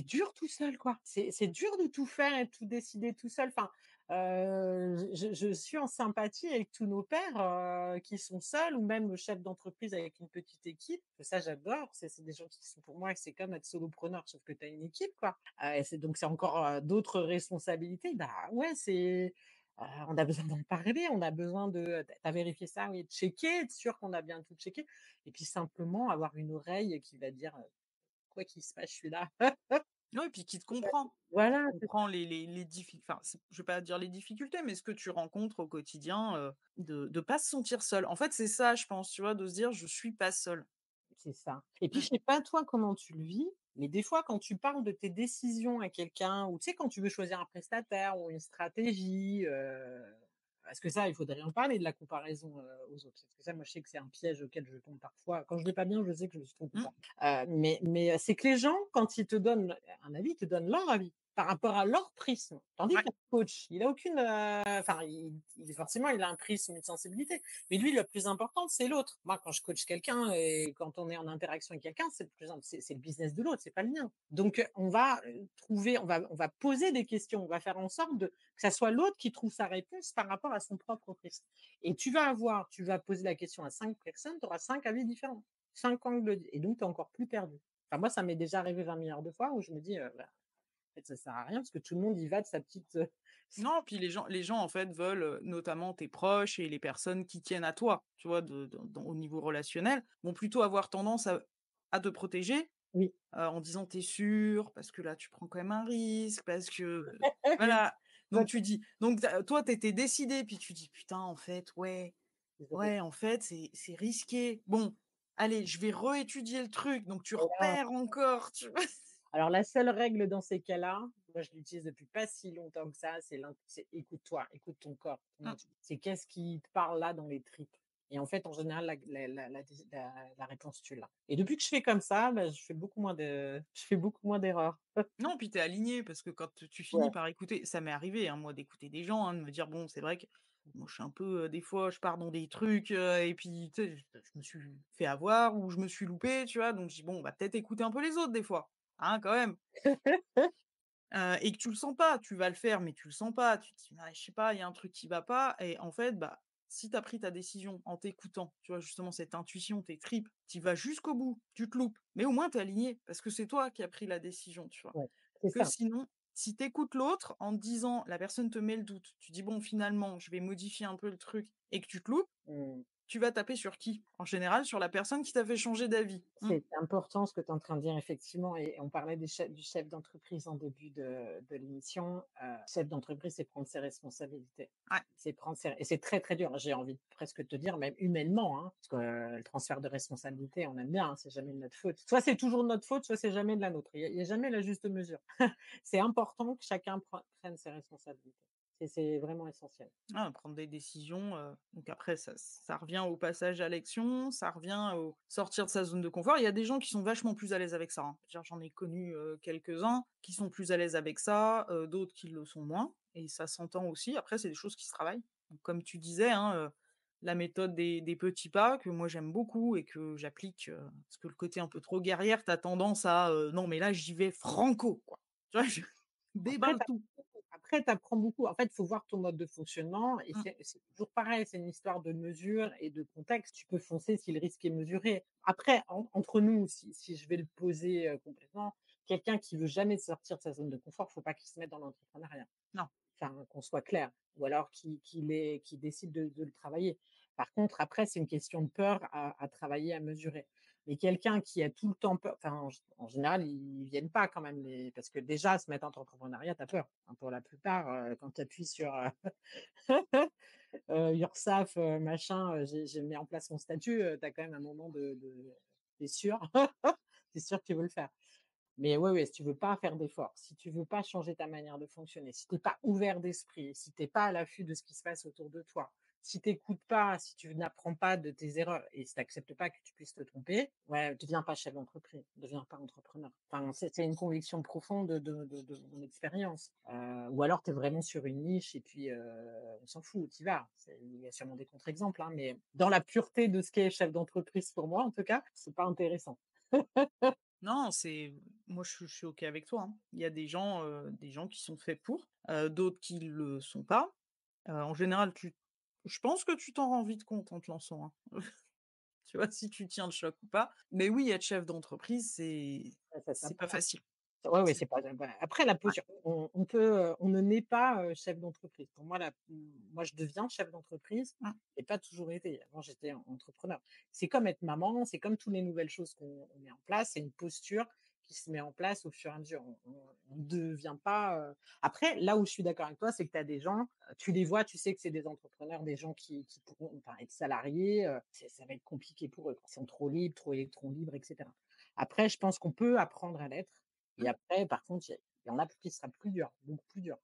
dur tout seul, quoi. C'est dur de tout faire et de tout décider tout seul. Enfin, je suis en sympathie avec tous nos pères, qui sont seuls ou même chefs d'entreprise avec une petite équipe. Ça, j'adore. C'est des gens qui sont pour moi, c'est comme être solopreneur, sauf que tu as une équipe, quoi. Et c'est encore, d'autres responsabilités. Bah, ouais, on a besoin d'en parler, on a besoin de: «Tu vérifié ça? Oui», checker, être sûr qu'on a bien tout checké et puis simplement avoir une oreille qui va dire, «Quoi qu'il se passe, je suis là». ouais, puis qui te comprend. Voilà, c'est Comprends les enfin, c'est je vais pas dire les difficultés, mais ce que tu rencontres au quotidien, de pas se sentir seul. En fait, c'est ça, je pense, tu vois? De se dire: «Je suis pas seul». c'est ça et puis Mmh. je sais pas toi comment tu le vis, mais des fois quand tu parles de tes décisions à quelqu'un ou tu sais quand tu veux choisir un prestataire ou une stratégie, parce que ça, il faudrait en parler de la comparaison, aux autres. Parce que ça, moi, je sais que c'est un piège auquel je tombe parfois. Quand je vais pas bien, je sais que je suis trop Mmh. coupable. Mais c'est que les gens, quand ils te donnent un avis, ils te donnent leur avis par rapport à leur prisme. Tandis Ouais. qu'un coach, il a aucune, enfin, forcément, il a un prisme, une sensibilité. Mais lui, le plus important, c'est l'autre. Moi, quand je coach quelqu'un et quand on est en interaction avec quelqu'un, c'est le plus, c'est le business de l'autre, c'est pas le mien. Donc, on va on va poser des questions. On va faire en sorte que ça soit l'autre qui trouve sa réponse par rapport à son propre prisme. Et tu vas poser la question à 5 personnes, tu auras 5 avis différents, 5 angles et donc tu es encore plus perdu. Enfin, moi, ça m'est déjà arrivé 20 milliards de fois où je me dis, bah, en fait, ça sert à rien parce que tout le monde y va de sa petite, Non, puis les gens, en fait, veulent, notamment tes proches et les personnes qui tiennent à toi, tu vois? Au niveau relationnel, vont plutôt avoir tendance à te protéger, oui, en disant: «Tu es sûr? Parce que là, tu prends quand même un risque, parce que» oui, voilà. bah, Donc tu dis toi, tu étais décidé, puis tu dis: «Putain, en fait, ouais». désolée. Ouais, en fait, c'est risqué. Bon, allez, je vais réétudier le truc, donc tu Voilà. repères encore, tu vois? Alors la seule règle dans ces cas-là, moi je l'utilise depuis pas si longtemps que ça, c'est écoute-toi, écoute ton corps, ton Mmh. intu c'est qu'est-ce qui te parle là dans les tripes? Et en fait, en général, la réponse tu l'as. Et depuis que je fais comme ça, bah, je fais beaucoup moins d'erreurs. Non, puis tu es aligné parce que quand tu finis Ouais. par écouter ça m'est arrivé, hein, moi, d'écouter des gens, hein, de me dire: «Bon, c'est vrai que moi, je suis un peu, des fois, je pars dans des trucs, et puis, tu sais, je me suis fait avoir ou je me suis loupé», tu vois? Donc je dis: «Bon, on va peut-être écouter un peu les autres des fois, hein, quand même». Et que tu le sens pas, tu vas le faire, mais tu le sens pas. Tu te dis: «Ah, je sais pas, il y a un truc qui va pas» et en fait, bah, si tu as pris ta décision en t'écoutant, tu vois, justement cette intuition, tes tripes, tu y vas jusqu'au bout, tu te loupes, mais au moins tu es aligné parce que c'est toi qui as pris la décision, tu vois? Ouais, c'est Que ça. sinon, si tu écoutes l'autre en te disant la personne te met le doute, tu dis: «Bon, finalement, je vais modifier un peu le truc» et que tu te loupes, Mmh. tu vas taper sur qui? En général, sur la personne qui t'a fait changer d'avis. Mmh. C'est important ce que tu es en train de dire effectivement et on parlait du chef d'entreprise en début de l'émission. Chef d'entreprise, c'est prendre ses responsabilités. Ouais. C'est prendre ses et c'est très, très dur. J'ai envie de presque te dire même humainement, hein, parce que, le transfert de responsabilité, on aime bien, hein, c'est jamais de notre faute. Soit c'est toujours de notre faute, soit c'est jamais de la nôtre. Il y a jamais la juste mesure. C'est important que chacun prenne ses responsabilités. C'est vraiment essentiel. Ah, prendre des décisions, donc après ça revient au passage à l'action, ça revient au sortir de sa zone de confort. Il y a des gens qui sont vachement plus à l'aise avec ça, hein. Je veux dire, j'en ai connu, quelques-uns qui sont plus à l'aise avec ça, d'autres qui le sont moins et ça s'entend aussi. Après, c'est des choses qui se travaillent. Donc comme tu disais, hein, la méthode des petits pas que moi j'aime beaucoup et que j'applique, parce que le côté un peu trop guerrière, tu as tendance à, «Non mais là j'y vais franco, quoi». Tu vois? Je Après, déballe tout. tu apprends beaucoup. En fait, il faut voir ton mode de fonctionnement et Mmh, c'est toujours pareil, c'est une histoire de mesure et de contexte. Tu peux foncer si le risque est mesuré. Après, entre nous, si je vais le poser, complètement, quelqu'un qui veut jamais sortir de sa zone de confort, faut pas qu'il se mette dans l'entrepreneuriat. non. Enfin, qu'on soit clair. Ou alors qui décide de le travailler. Par contre, après, c'est une question de peur à travailler, à mesurer. Mais quelqu'un qui a tout le temps peur, enfin, en général, ils viennent pas quand même, parce que déjà, se mettre en entrepreneuriat, tu as peur. Hein, pour la plupart, quand tu appuies sur, URSSAF, machin, j'ai mis en place mon statut, tu as quand même un moment tu es sûr, tu es sûr que tu veux le faire. Mais ouais, ouais, si tu veux pas faire d'efforts, si tu veux pas changer ta manière de fonctionner, si tu es pas ouvert d'esprit, si tu es pas à l'affût de ce qui se passe autour de toi, si tu écoutes pas, si tu n'apprends pas de tes erreurs et si tu acceptes pas que tu puisses te tromper, ouais, deviens pas chef d'entreprise, deviens pas entrepreneur. Enfin, c'est une conviction profonde de mon expérience. Ou alors tu es vraiment sur une niche et puis, on s'en fout, tu y vas. Il y a sûrement des contre-exemples, hein, mais dans la pureté de ce qu'est chef d'entreprise pour moi, en tout cas, c'est pas intéressant. Non, moi je suis OK avec toi, hein. Il y a des gens qui sont faits pour, d'autres qui le sont pas. En général, je pense que tu t'en rends vite compte en te lançant, hein. Tu vois, si tu tiens le choc ou pas. Mais oui, être chef d'entreprise, Ça c'est pas s'apprend. facile. Ouais, ouais, C'est c'est pas bah, après la Ouais. posture, on peut, on ne naît pas, chef d'entreprise. Pour moi, moi, je deviens chef d'entreprise Mmh. et pas toujours été. Avant, j'étais entrepreneur. C'est comme être maman, c'est comme toutes les nouvelles choses qu'on met en place, c'est une posture qui se met en place au fur et à mesure. On devient pas, après, là où je suis d'accord avec toi, c'est que tu as des gens, tu les vois, tu sais que c'est des entrepreneurs, des gens qui pourront, enfin, être salariés, ça va être compliqué pour eux, quoi. Ils sont trop libres, trop électrons libres et cetera. Après, je pense qu'on peut apprendre à l'être et Mmh. après, par contre, il y en a pour qui ce sera plus dur, beaucoup plus dur.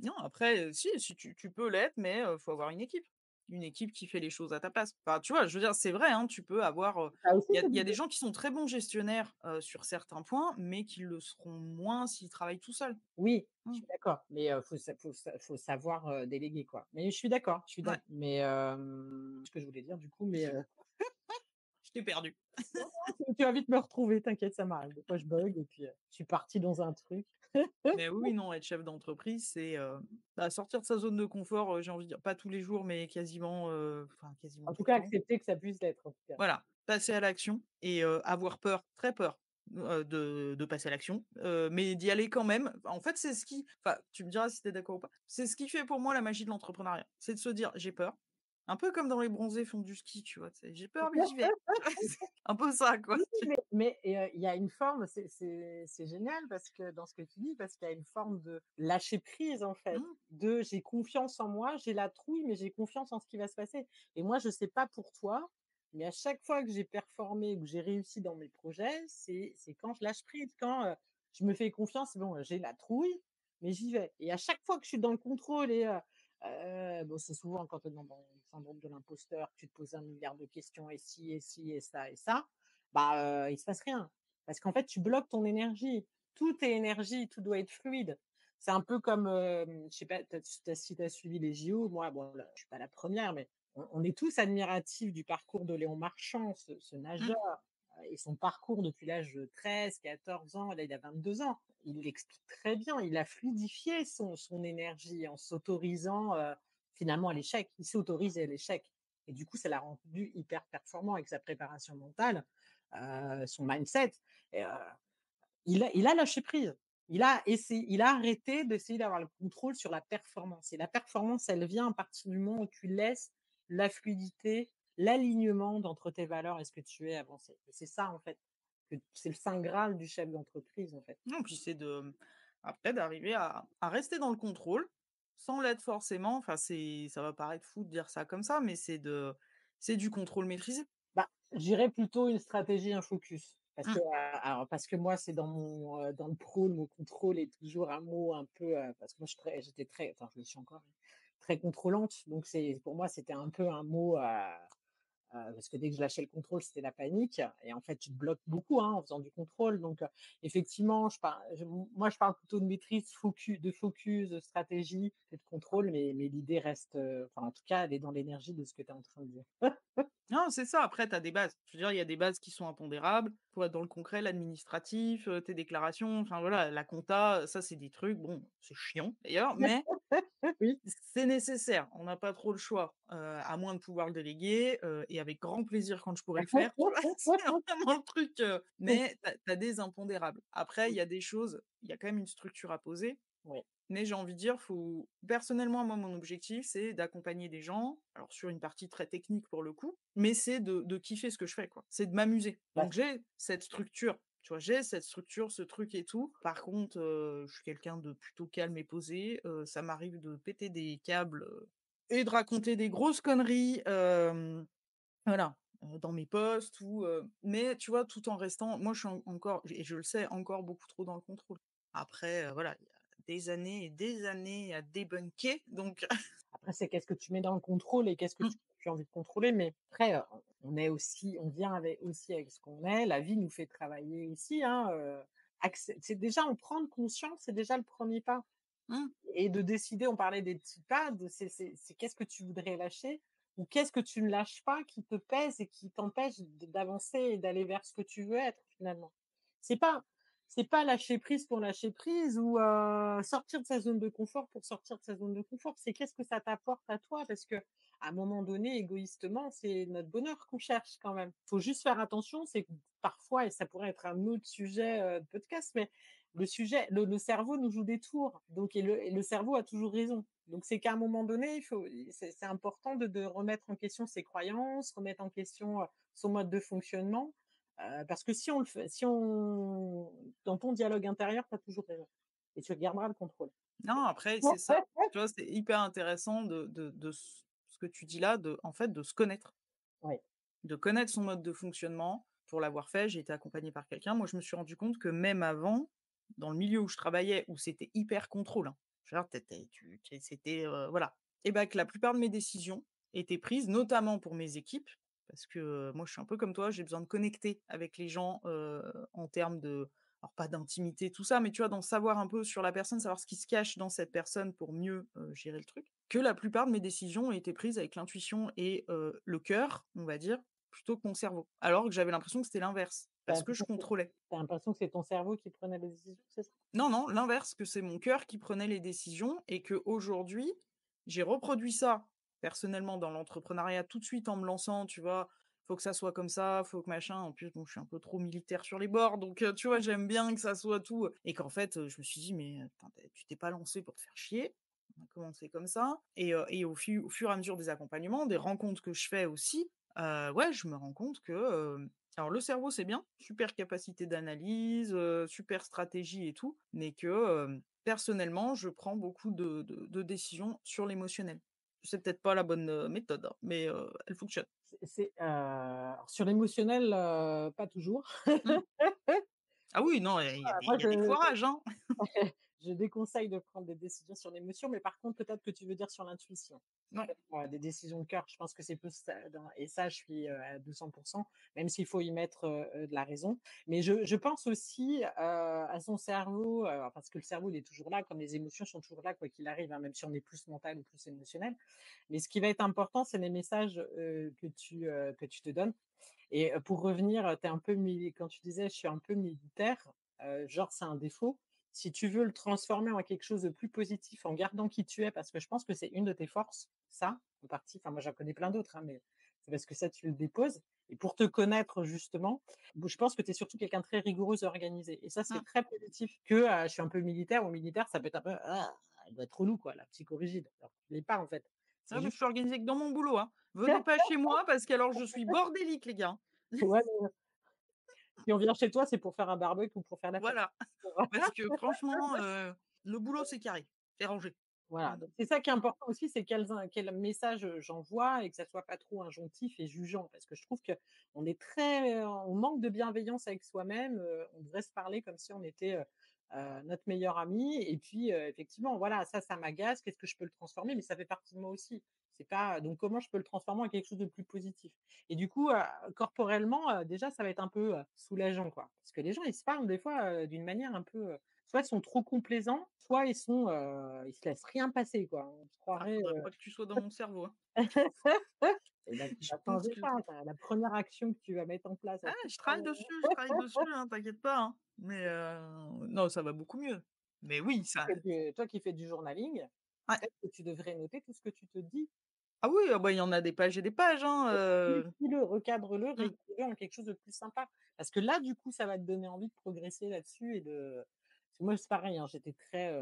Non, après, si tu peux l'être, mais faut avoir une équipe. Une équipe qui fait les choses à ta place. Enfin, tu vois, je veux dire, c'est vrai, hein, tu peux avoir, Ça aussi, il c'est y du a des gens qui sont très bons gestionnaires, sur certains points, mais qui le seront moins s'ils travaillent tout seuls. oui, je Mmh. suis d'accord, mais faut savoir, déléguer, quoi. Mais je suis d'accord, je suis Ouais, d'accord. Mais ce que je voulais dire du coup, mais je t'ai perdu. non, non, tu vas vite me retrouver, t'inquiète, ça m'arrive. Des fois, je bug et puis, je suis partie dans un truc. Mais oui, non, être chef d'entreprise, c'est, bah, sortir de sa zone de confort, j'ai envie de dire, pas tous les jours, mais quasiment, enfin quasiment En tout tout le cas, temps. accepter que ça puisse l'être, en tout cas. Voilà, passer à l'action et avoir peur, très peur, de passer à l'action, mais d'y aller quand même. En fait, c'est ce qui enfin, tu me diras si tu es d'accord ou pas. C'est ce qui fait pour moi la magie de l'entrepreneuriat. C'est de se dire: «J'ai peur». Un peu comme dans les bronzés font du ski, tu vois? Tu sais: «J'ai peur mais j'y vais». C'est un peu ça, quoi. Oui, oui, il y a une forme, c'est génial parce que dans ce que tu dis, parce qu'il y a une forme de lâcher prise, en fait, Mmh, de j'ai confiance en moi, j'ai la trouille, mais j'ai confiance en ce qui va se passer. Et moi, je sais pas pour toi, mais à chaque fois que j'ai performé ou que j'ai réussi dans mes projets, c'est quand je lâche prise, quand, je me fais confiance, bon, j'ai la trouille, mais j'y vais. Et à chaque fois que je suis dans le contrôle et bon, c'est souvent quand tu es dans le syndrome de l'imposteur, que tu te poses 1 milliard de questions et ci et ci et ça, bah, il se passe rien. Parce qu'en fait, tu bloques ton énergie. Tout est énergie, tout doit être fluide. C'est un peu comme, je sais pas, si tu as suivi les JO, moi, bon, là, je suis pas la première, mais on est tous admiratifs du parcours de Léon Marchand, ce mmh, nageur, et son parcours depuis l'âge de 13, 14 ans, là, il a 22 ans. Il l'explique très bien, il a fluidifié son énergie en s'autorisant, finalement à l'échec. Il s'est autorisé à l'échec et du coup, ça l'a rendu hyper performant avec sa préparation mentale, son mindset et il a lâché prise. Il a arrêté d'essayer d'avoir le contrôle sur la performance et la performance, elle vient à partir du moment où tu laisses la fluidité, l'alignement d'entre tes valeurs et ce que tu es avancer et c'est ça, en fait, que c'est le saint graal du chef d'entreprise, en fait. non, puis c'est après d'arriver à rester dans le contrôle, sans l'être forcément. Enfin, ça va paraître fou de dire ça comme ça, mais c'est du contrôle maîtrisé. Bah, je dirais plutôt une stratégie, un focus. Parce que, Mmh, alors parce que moi, c'est dans le pro, le mot contrôle est toujours un mot un peu, parce que moi, j'étais très, enfin, je le suis encore, très contrôlante. Donc pour moi, c'était un peu un mot, parce que dès que je lâchais le contrôle, c'était la panique et en fait, tu te bloques beaucoup, hein, en faisant du contrôle donc effectivement, moi, je parle plutôt de maîtrise, focus, de stratégie et de contrôle mais l'idée reste, enfin, en tout cas, elle est dans l'énergie de ce que tu es en train de dire. non, c'est ça, après tu as des bases. Je veux dire, il y a des bases qui sont impondérables. Faut être dans le concret, l'administratif, tes déclarations, enfin voilà, la compta, ça c'est des trucs, bon, c'est chiant d'ailleurs, mais Oui. c'est nécessaire. On n'a pas trop le choix, à moins de pouvoir le déléguer, et avec grand plaisir quand je pourrai le faire, tu vois? C'est vraiment le truc, mais tu as des impondérables. Après, il y a des choses, il y a quand même une structure à poser. Oui, Mais j'ai envie de dire, faut personnellement, moi, mon objectif, c'est d'accompagner des gens, alors sur une partie très technique pour le coup, mais c'est de kiffer ce que je fais, quoi. C'est de m'amuser. bah, Donc j'ai cette structure, tu vois? J'ai cette structure, ce truc et tout. Par contre, je suis quelqu'un de plutôt calme et posé, ça m'arrive de péter des câbles, et de raconter des grosses conneries, voilà, dans mes posts ou mais tu vois, tout en restant moi, je suis encore et je le sais, encore beaucoup trop dans le contrôle. Après, voilà, il y a des années et des années à débunker donc après, c'est qu'est-ce que tu mets dans le contrôle et qu'est-ce que mmh, tu as envie de contrôler, mais après, on vient avec aussi avec ce qu'on est. La vie nous fait travailler aussi, hein, c'est déjà en prendre conscience, c'est déjà le premier pas. mmh, Et de décider, on parlait des petits pas, de c'est qu'est-ce que tu voudrais lâcher ou qu'est-ce que tu ne lâches pas qui te pèse et qui t'empêche d'avancer et d'aller vers ce que tu veux être finalement. C'est pas c'est pas lâcher prise pour lâcher prise ou sortir de sa zone de confort pour sortir de sa zone de confort. C'est qu'est-ce que ça t'apporte à toi? Parce que à un moment donné, égoïstement, c'est notre bonheur qu'on cherche quand même. Faut juste faire attention, c'est que parfois et ça pourrait être un autre sujet, de podcast, mais le cerveau nous joue des tours, donc et le cerveau a toujours raison. Donc c'est qu'à un moment donné, c'est important de remettre en question ses croyances, remettre en question, son mode de fonctionnement, parce que si on le fait si on dans ton dialogue intérieur, tu as toujours raison et tu garderas le contrôle. non, après, c'est ça. Tu vois, c'est hyper intéressant de ce que tu dis là, de en fait, de se connaître. Oui, De connaître son mode de fonctionnement. Pour l'avoir fait, j'ai été accompagnée par quelqu'un. Moi, je me suis rendu compte que même avant, dans le milieu où je travaillais, où c'était hyper contrôle, hein, genre c'était, voilà et bah, que la plupart de mes décisions étaient prises, notamment pour mes équipes, parce que, moi, je suis un peu comme toi, j'ai besoin de connecter avec les gens, en termes de alors pas d'intimité, tout ça, mais tu vois, d'en savoir un peu sur la personne, savoir ce qui se cache dans cette personne pour mieux, gérer le truc. Que la plupart de mes décisions ont été prises avec l'intuition et le cœur, on va dire, plutôt que mon cerveau. Alors que j'avais l'impression que c'était l'inverse, tu parce que je contrôlais. l'impression que c'est ton cerveau qui prenait les décisions, c'est ça? Non, non, l'inverse, que c'est mon cœur qui prenait les décisions et que aujourd'hui j'ai reproduit ça personnellement dans l'entrepreneuriat tout de suite en me lançant, tu vois? Faut que ça soit comme ça, faut que machin. En plus, bon, je suis un peu trop militaire sur les bords, donc tu vois, j'aime bien que ça soit tout, et qu'en fait, je me suis dit: «Mais attends, tu t'es pas lancé pour te faire chier». On a commencé comme ça et au fur et à mesure des accompagnements, des rencontres que je fais aussi, ouais, je me rends compte que, alors le cerveau, c'est bien, super capacité d'analyse, super stratégie et tout, mais que, personnellement, je prends beaucoup de décisions sur l'émotionnel. C'est peut-être pas la bonne, méthode, hein, mais elle fonctionne. Alors sur l'émotionnel, pas toujours. Mmh. Ah oui, non, il Moi y a des foirages, hein. je déconseille de prendre des décisions sur l'émotion, mais par contre, peut-être que tu veux dire sur l'intuition. Ouais. Des décisions de cœur, je pense que c'est plus ça dans et ça, je suis, à 200, même s'il faut y mettre, de la raison. Mais je pense aussi, à son cerveau, parce que le cerveau, il est toujours là, comme les émotions sont toujours là, quoi qu'il arrive, hein, même si on est plus mental ou plus émotionnel. Mais ce qui va être important, c'est les messages, que tu te donnes et pour revenir, tu un peu quand tu disais: «Je suis un peu militaire», genre c'est un défaut. Si tu veux le transformer en quelque chose de plus positif en gardant qui tu es, parce que je pense que c'est une de tes forces, ça, en partie, enfin moi j'en connais plein d'autres, hein, mais c'est parce que ça tu le déposes et pour te connaître justement, je pense que tu es surtout quelqu'un de très rigoureux et organisé et ça c'est Mmh. très positif que, je suis un peu militaire ou militaire, ça peut être un peu: «Ah, elle doit être relou quoi, la psychorigide», alors que tu l'es pas en fait. C'est Ah mais je juste suis organisée que dans mon boulot, hein. Venez pas chez moi parce qu'alors je suis bordélique, les gars. ouais, si on vient chez toi, c'est pour faire un barbecue ou pour faire la fête. Voilà, parce que franchement, le boulot, c'est carré, c'est rangé. Voilà, Mmh. donc c'est ça qui est important aussi, c'est quel message, j'envoie et que ça soit pas trop injonctif et jugeant. Parce que je trouve qu'on est on manque de bienveillance avec soi-même, on devrait se parler comme si on était, notre meilleur ami et puis, effectivement, voilà, ça m'agace, qu'est-ce que je peux le transformer? Mais ça fait partie de moi aussi. C'est pas donc comment je peux le transformer en quelque chose de plus positif? Et du coup, corporellement, déjà, ça va être un peu, soulageant, quoi. Parce que les gens, ils se parlent des fois, d'une manière un peu, soit ils sont trop complaisants, soit ils se laissent rien passer, quoi. On se Ah, croirait, faudrait pas que tu sois dans mon cerveau, hein. et ben, tu Je vas pense changer que ça, la première action que tu vas mettre en place ah, après je travaille dessus, hein, t'inquiète pas, hein. Mais non, ça va beaucoup mieux. Mais oui, ça toi qui fais du journaling, ouais. peut-être que tu devrais noter tout ce que tu te dis. Ah oui, ah bah, il y en a des pages et des pages, hein, Modifie-le, recadre-le, mmh. réécris-le en quelque chose de plus sympa. Parce que là, du coup, ça va te donner envie de progresser là-dessus et de Moi, c'est pareil, hein, j'étais très,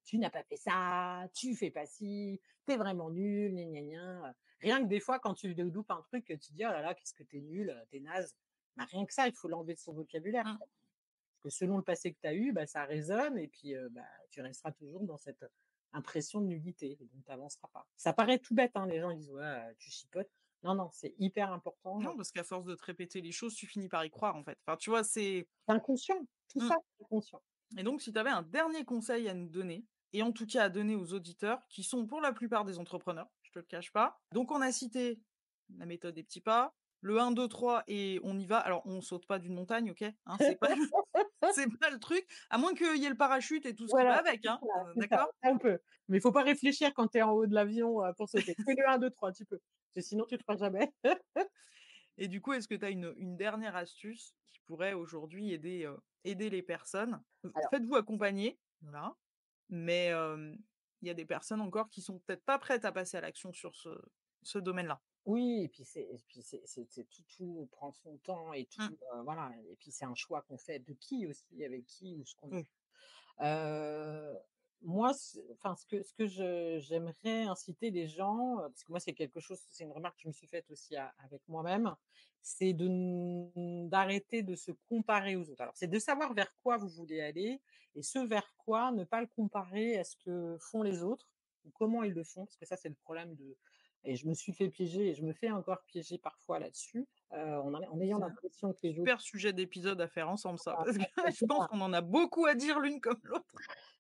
«Tu n'as pas fait ça, tu fais pas ci, tu es vraiment nul, gna gna gna». Rien que des fois, quand tu loupes un truc, tu te dis: «Oh là là, qu'est-ce que tu es nul, tu es naze». Bah, rien que ça, il faut l'enlever de son vocabulaire. Mmh. Parce que selon le passé que tu as eu, bah, ça résonne et puis, bah, tu resteras toujours dans cette impression de nullité et donc tu avanceras pas. Ça paraît tout bête, hein, les gens ils disent: «Ouais, tu chipotes». Non, non, c'est hyper important, Non, parce qu'à force de te répéter les choses, tu finis par y croire, en fait. Enfin, tu vois, c'est c'est inconscient, tout mmh ça, c'est inconscient. et donc si tu avais un dernier conseil à nous donner et en tout cas à donner aux auditeurs qui sont pour la plupart des entrepreneurs, je te le cache pas. Donc on a cité la méthode des petits pas, le 1, 2, 3 et on y va. Alors on saute pas d'une montagne, OK? Hein, c'est pas c'est pas le truc, à moins qu'il y ait le parachute et tout ce qui va Voilà, avec, hein, voilà, c'est ça, d'accord? ça on peut. Mais il faut pas réfléchir quand tu es en haut de l'avion, pour sauter. Fais le 1, 2, 3, tu peux. Parce que sinon tu le feras jamais. Et du coup, est-ce que tu as une dernière astuce qui pourrait aujourd'hui aider les personnes? Alors Faites-vous accompagner, voilà, mais il y a des personnes encore qui sont peut-être pas prêtes à passer à l'action sur ce domaine-là. oui et puis c'est tout prend son temps et Mmh, tout, voilà et puis c'est un choix qu'on fait de qui aussi, avec qui ou ce qu'on oui, Heu, moi, ce que j'aimerais inciter les gens, parce que moi, c'est une remarque que je me suis faite aussi avec moi-même, c'est d'arrêter de se comparer aux autres. Alors, c'est de savoir vers quoi vous voulez aller et ce vers quoi, ne pas le comparer à ce que font les autres ou comment ils le font, parce que ça, c'est le problème de et je me suis fait piéger et je me fais encore piéger parfois là-dessus, en ayant c'est un l'impression que les autres super sujet d'épisode à faire ensemble ça, parce que je c'est pense qu'on en a beaucoup à dire l'une comme l'autre.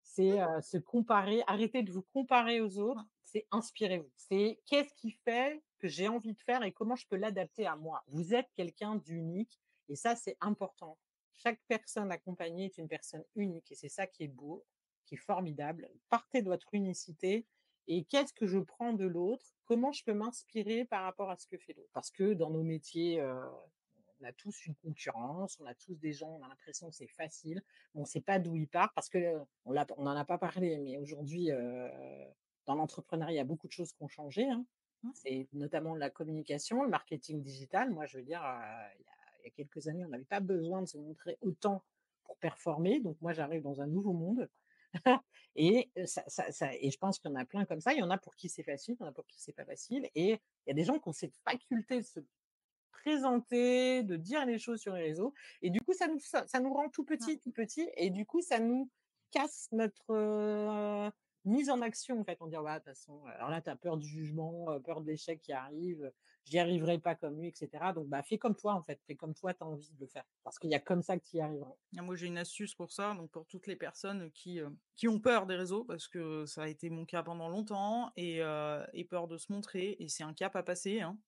C'est, se comparer, arrêtez de vous comparer aux Mmh, autres, c'est inspirez-vous. C'est qu'est-ce qui fait que j'ai envie de faire et comment je peux l'adapter à moi? Vous êtes quelqu'un d'unique et ça, c'est important. Chaque personne accompagnée est une personne unique et c'est ça qui est beau, qui est formidable. Partez de votre unicité et qu'est-ce que je prends de l'autre? Comment je peux m'inspirer par rapport à ce que fait l'autre? Parce que dans nos métiers, on a tous une concurrence, on a tous des gens, on a l'impression que c'est facile. On ne sait pas d'où ils partent parce que on n'en a pas parlé, mais aujourd'hui, dans l'entrepreneuriat, il y a beaucoup de choses qui ont changé, hein. mmh. C'est notamment la communication, le marketing digital. Moi, je veux dire, il y a quelques années, on n'avait pas besoin de se montrer autant pour performer. Donc moi, j'arrive dans un nouveau monde et et je pense qu'il y en a plein comme ça. Il y en a pour qui c'est facile, il y en a pour qui c'est pas facile et il y a des gens qui ont cette faculté de se présenter, de dire les choses sur les réseaux et du coup ça nous rend Mmh. tout petit et du coup ça nous casse notre, mise en action en fait. On dit: «Ouais de toute façon, alors là tu as peur du jugement, peur de l'échec qui arrive, j'y arriverai pas comme lui et cetera». Donc bah, fais comme toi en fait, fais comme toi tu as envie de le faire parce qu'il y a comme ça que tu y arriveras. Ah moi, j'ai une astuce pour ça, donc pour toutes les personnes qui ont peur des réseaux, parce que ça a été mon cas pendant longtemps et peur de se montrer et c'est un cap à passer, hein,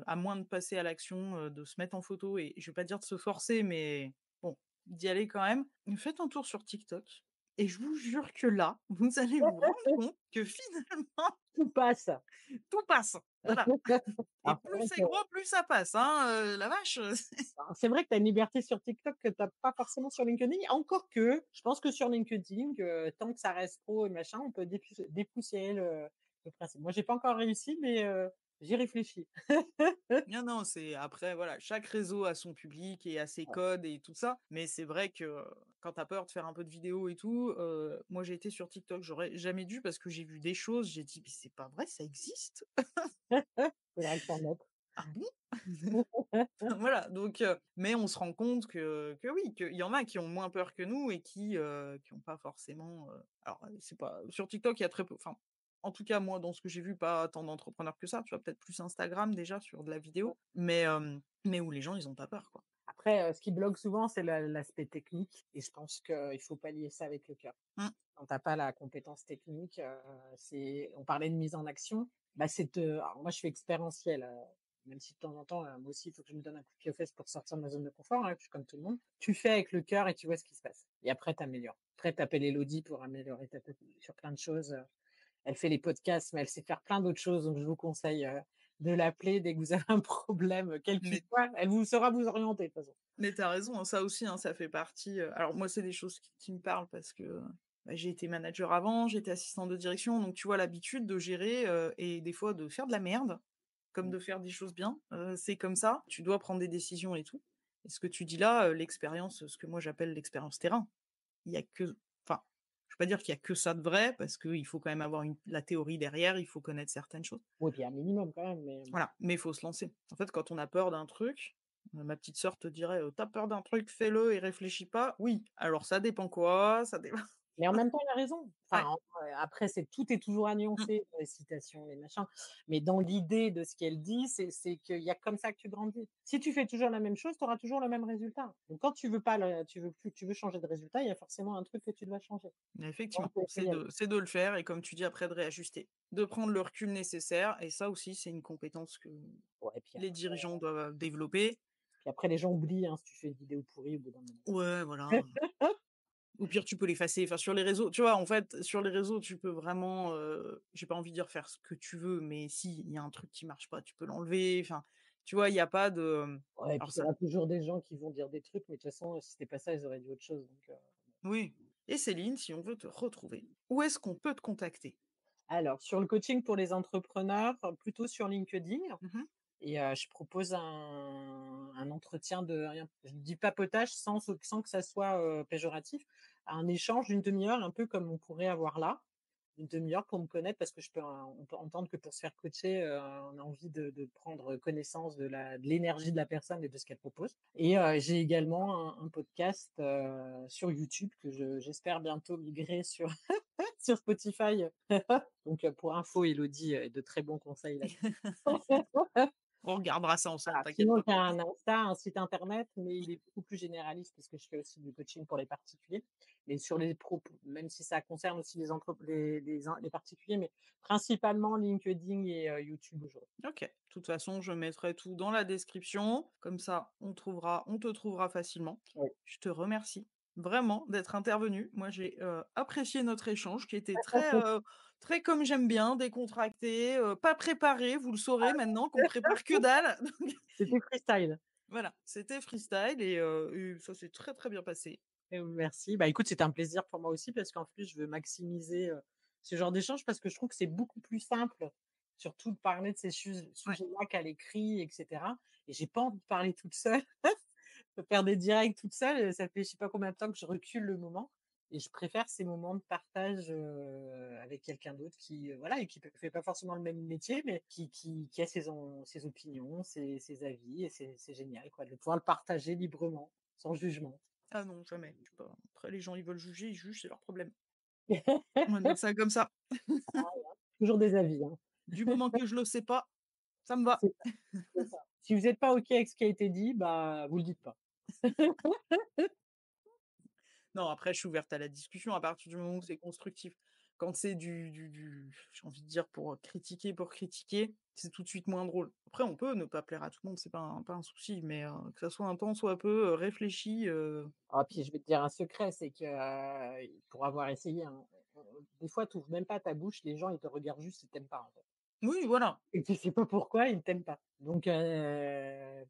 à moins de passer à l'action, de se mettre en photo et je vais pas dire de se forcer, mais bon, d'y aller quand même. Faites un tour sur TikTok et je vous jure que là, vous allez vous rendre compte que finalement Tout passe. tout passe. Voilà et Alors plus c'est gros, plus ça passe, hein, la vache, c'est vrai que tu as une liberté sur TikTok que tu as pas forcément sur LinkedIn. Encore que, je pense que sur LinkedIn, tant que ça reste pro et machin, on peut dépoussiérer le principe. Moi, j'ai pas encore réussi, mais j'y réfléchis. Non, non, c'est après voilà, chaque réseau a son public et a ses codes et tout ça, mais c'est vrai que, quand tu as peur de faire un peu de vidéo et tout, moi j'ai été sur TikTok, j'aurais jamais dû parce que j'ai vu des choses, j'ai dit: «Mais c'est pas vrai, ça existe? Faudrait que tu en mettes. Ah bon?» Voilà, donc mais on se rend compte que oui, qu'il y en a qui ont moins peur que nous et qui ont pas forcément, alors, c'est pas sur TikTok, il y a très peu enfin, en tout cas, moi, dans ce que j'ai vu, pas tant d'entrepreneurs que ça, tu vois? Peut-être plus Instagram déjà sur de la vidéo, mais où les gens, ils ont pas peur, quoi. Après, ce qui bloque souvent, c'est l'aspect technique et je pense qu'il faut pallier ça avec le cœur. Mmh, Quand tu as pas la compétence technique, c'est on parlait de mise en action, bah, alors moi je suis expérientielle, même si de temps en temps, moi aussi il faut que je me donne un coup de pied aux fesses pour sortir de ma zone de confort, hein, je suis comme tout le monde. Tu fais avec le cœur et tu vois ce qui se passe et après tu améliores. Après tu appelles Élodie pour améliorer ta tête sur plein de choses, elle fait les podcasts, mais elle sait faire plein d'autres choses, donc je vous conseille, de l'appeler dès que vous avez un problème, quel qu'il mais soit, elle vous saura vous orienter de toute façon. tu as raison, hein, ça aussi, hein, ça fait partie, alors moi, c'est des choses qui me parlent parce que, bah, j'ai été manager avant, j'étais assistante de direction, donc tu vois l'habitude de gérer, et des fois de faire de la merde. Comme Mmh. de faire des choses bien, c'est comme ça, tu dois prendre des décisions et tout et ce que tu dis là, l'expérience, ce que moi j'appelle l'expérience terrain. il y a que enfin, je vais pas dire qu'il y a que ça de vrai parce qu'il faut quand même avoir la théorie derrière, il faut connaître certaines choses. Oui, puis un minimum quand même, mais Voilà, mais il faut se lancer. En fait, quand on a peur d'un truc, ma petite sœur te dirait: «Tu peur d'un truc, fais-le et réfléchis pas». Oui, alors ça dépend quoi, ça dépend en même temps, il a raison. ouais. Enfin, après tout est toujours à Mmh. nuancer dans les citations, les machins, mais dans l'idée de ce qu'elle dit, c'est qu'il y a comme ça que tu grandis. Si tu fais toujours la même chose, tu auras toujours le même résultat. Donc quand tu veux pas le tu veux changer de résultat, il y a forcément un truc que tu dois changer. Donc Effectivement, il faut c'est y aller. de le faire et comme tu dis après de réajuster, de prendre le recul nécessaire et ça aussi c'est une compétence que Ouais, les dirigeants doivent développer. puis après les gens oublient, hein, si tu fais une vidéo pourrie au bout d'un moment. Ouais, voilà. Au pire, tu peux l'effacer. Enfin, sur les réseaux, tu vois, en fait, sur les réseaux, tu peux vraiment, j'ai pas envie de dire faire ce que tu veux, mais si, il y a un truc qui marche pas, tu peux l'enlever. Enfin, tu vois, il y a pas de, Ouais, et puis alors il y ça aura toujours des gens qui vont dire des trucs, mais de toute façon, si c'était pas ça, ils auraient dit autre chose, donc oui. Et Céline, si on veut te retrouver, où est-ce qu'on peut te contacter? alors sur le coaching pour les entrepreneurs, plutôt sur LinkedIn. Mmh. Et je propose un entretien de rien je dis papotage sans que ça soit, péjoratif. Un échange d'une demi heure, un peu comme on pourrait avoir là. Une demi heure pour me connaître parce que on peut entendre que pour se faire coacher, on a envie de prendre connaissance de l'énergie de la personne et de ce qu'elle propose. Et j'ai également un podcast, sur YouTube que j'espère bientôt migrer sur sur Spotify. Donc pour info, Elodie, est de très bons conseils là-dessus. On regardera ça ensemble, Voilà, t'inquiète sinon pas. j'ai un Insta, un site internet, mais il est beaucoup plus généraliste puisque je fais aussi du coaching pour les particuliers. Mais sur les pros, même si ça concerne aussi les particuliers, mais principalement LinkedIn et YouTube aujourd'hui. OK. De toute façon, je mettrai tout dans la description, comme ça on te trouvera facilement. Oui. Je te remercie vraiment d'être intervenu. Moi, j'ai, apprécié notre échange qui était très, très comme j'aime bien, décontracté, pas préparé. Vous le saurez maintenant qu'on prépare que dalle. Donc C'était freestyle. voilà, c'était freestyle et ça s'est très, très bien passé. Merci. Bah, écoute, c'était un plaisir pour moi aussi parce qu'en plus je veux maximiser, ce genre d'échange parce que je trouve que c'est beaucoup plus simple, surtout de parler de ces Ouais. sujets-là qu'à l'écrit et cetera et j'ai pas envie de parler toute seule. De faire des directs toute seule, ça fait je sais pas combien de temps que je recule le moment et je préfère ces moments de partage, avec quelqu'un d'autre qui, voilà et qui fait pas forcément le même métier, mais qui a ses opinions, ses avis et c'est génial quoi, de pouvoir le partager librement, sans jugement. Ah non, jamais. Je sais pas. Après les gens, ils veulent juger, ils jugent, c'est leur problème. On va dire ça comme ça. Toujours des avis, hein. Du moment que je le sais pas, ça me va. C'est ça, c'est ça. Si vous êtes pas OK avec ce qui a été dit, bah, vous le dites pas. Non, après, je suis ouverte à la discussion à partir du moment où c'est constructif. Quand c'est j'ai envie de dire pour critiquer, c'est tout de suite moins drôle. Après, on peut ne pas plaire à tout le monde, c'est pas un souci, mais que ça soit un tant soit peu, réfléchi, Ah puis je vais te dire un secret, c'est que, pour avoir essayé, hein, des fois tu ouvres même pas ta bouche, les gens ils te regardent juste, ils t'aiment pas, en fait oui, voilà. et tu sais pas pourquoi, ils t'aiment pas. Donc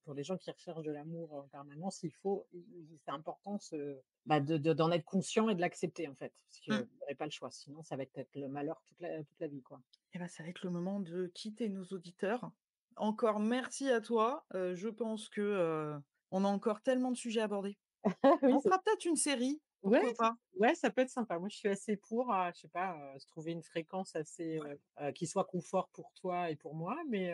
pour les gens qui recherchent de l'amour en permanence, c'est important d'en être conscient et de l'accepter, en fait, parce que Mmh. vous n'aurez pas le choix, sinon ça va être le malheur toute la vie, quoi. Et bah, ça va être le moment de quitter nos auditeurs. Encore merci à toi, je pense que, on a encore tellement de sujets à aborder. Oui, On fera peut-être une série, ouais, pourquoi pas? ouais, ça peut être sympa. Moi, je suis assez pour, je sais pas, se trouver une fréquence assez, qui soit confort pour toi et pour moi, mais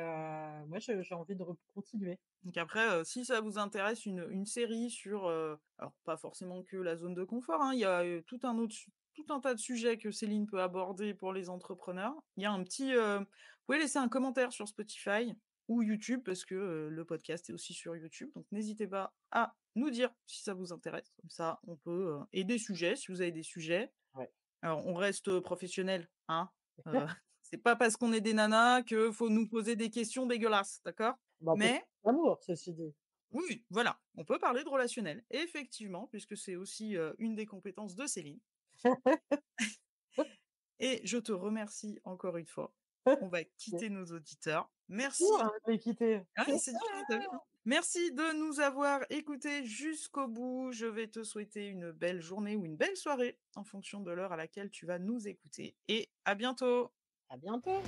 moi, j'ai envie de continuer. Donc après, si ça vous intéresse, une série sur, alors pas forcément que la zone de confort, hein, il y a, tout un tas de sujets que Céline peut aborder pour les entrepreneurs. Il y a un petit, vous pouvez laisser un commentaire sur Spotify ou YouTube parce que, le podcast est aussi sur YouTube, donc n'hésitez pas à nous dire si ça vous intéresse. Comme ça, on peut, et des sujets, si vous avez des sujets. Ouais. Alors on reste, professionnels, hein, heu, c'est pas parce qu'on est des nanas que faut nous poser des questions dégueulasses, d'accord? Bah, on peut Mais l'amour, ceci dit. oui, voilà, on peut parler de relationnel, effectivement, puisque c'est aussi, une des compétences de Céline et je te remercie encore une fois. On va C'est quitter nos auditeurs. dur, Merci. hein, de les quitter. Ah oui, c'est dur, hein, tu vu, hein? Merci de nous avoir écoutés jusqu'au bout. Je vais te souhaiter une belle journée ou une belle soirée en fonction de l'heure à laquelle tu vas nous écouter et à bientôt. À bientôt.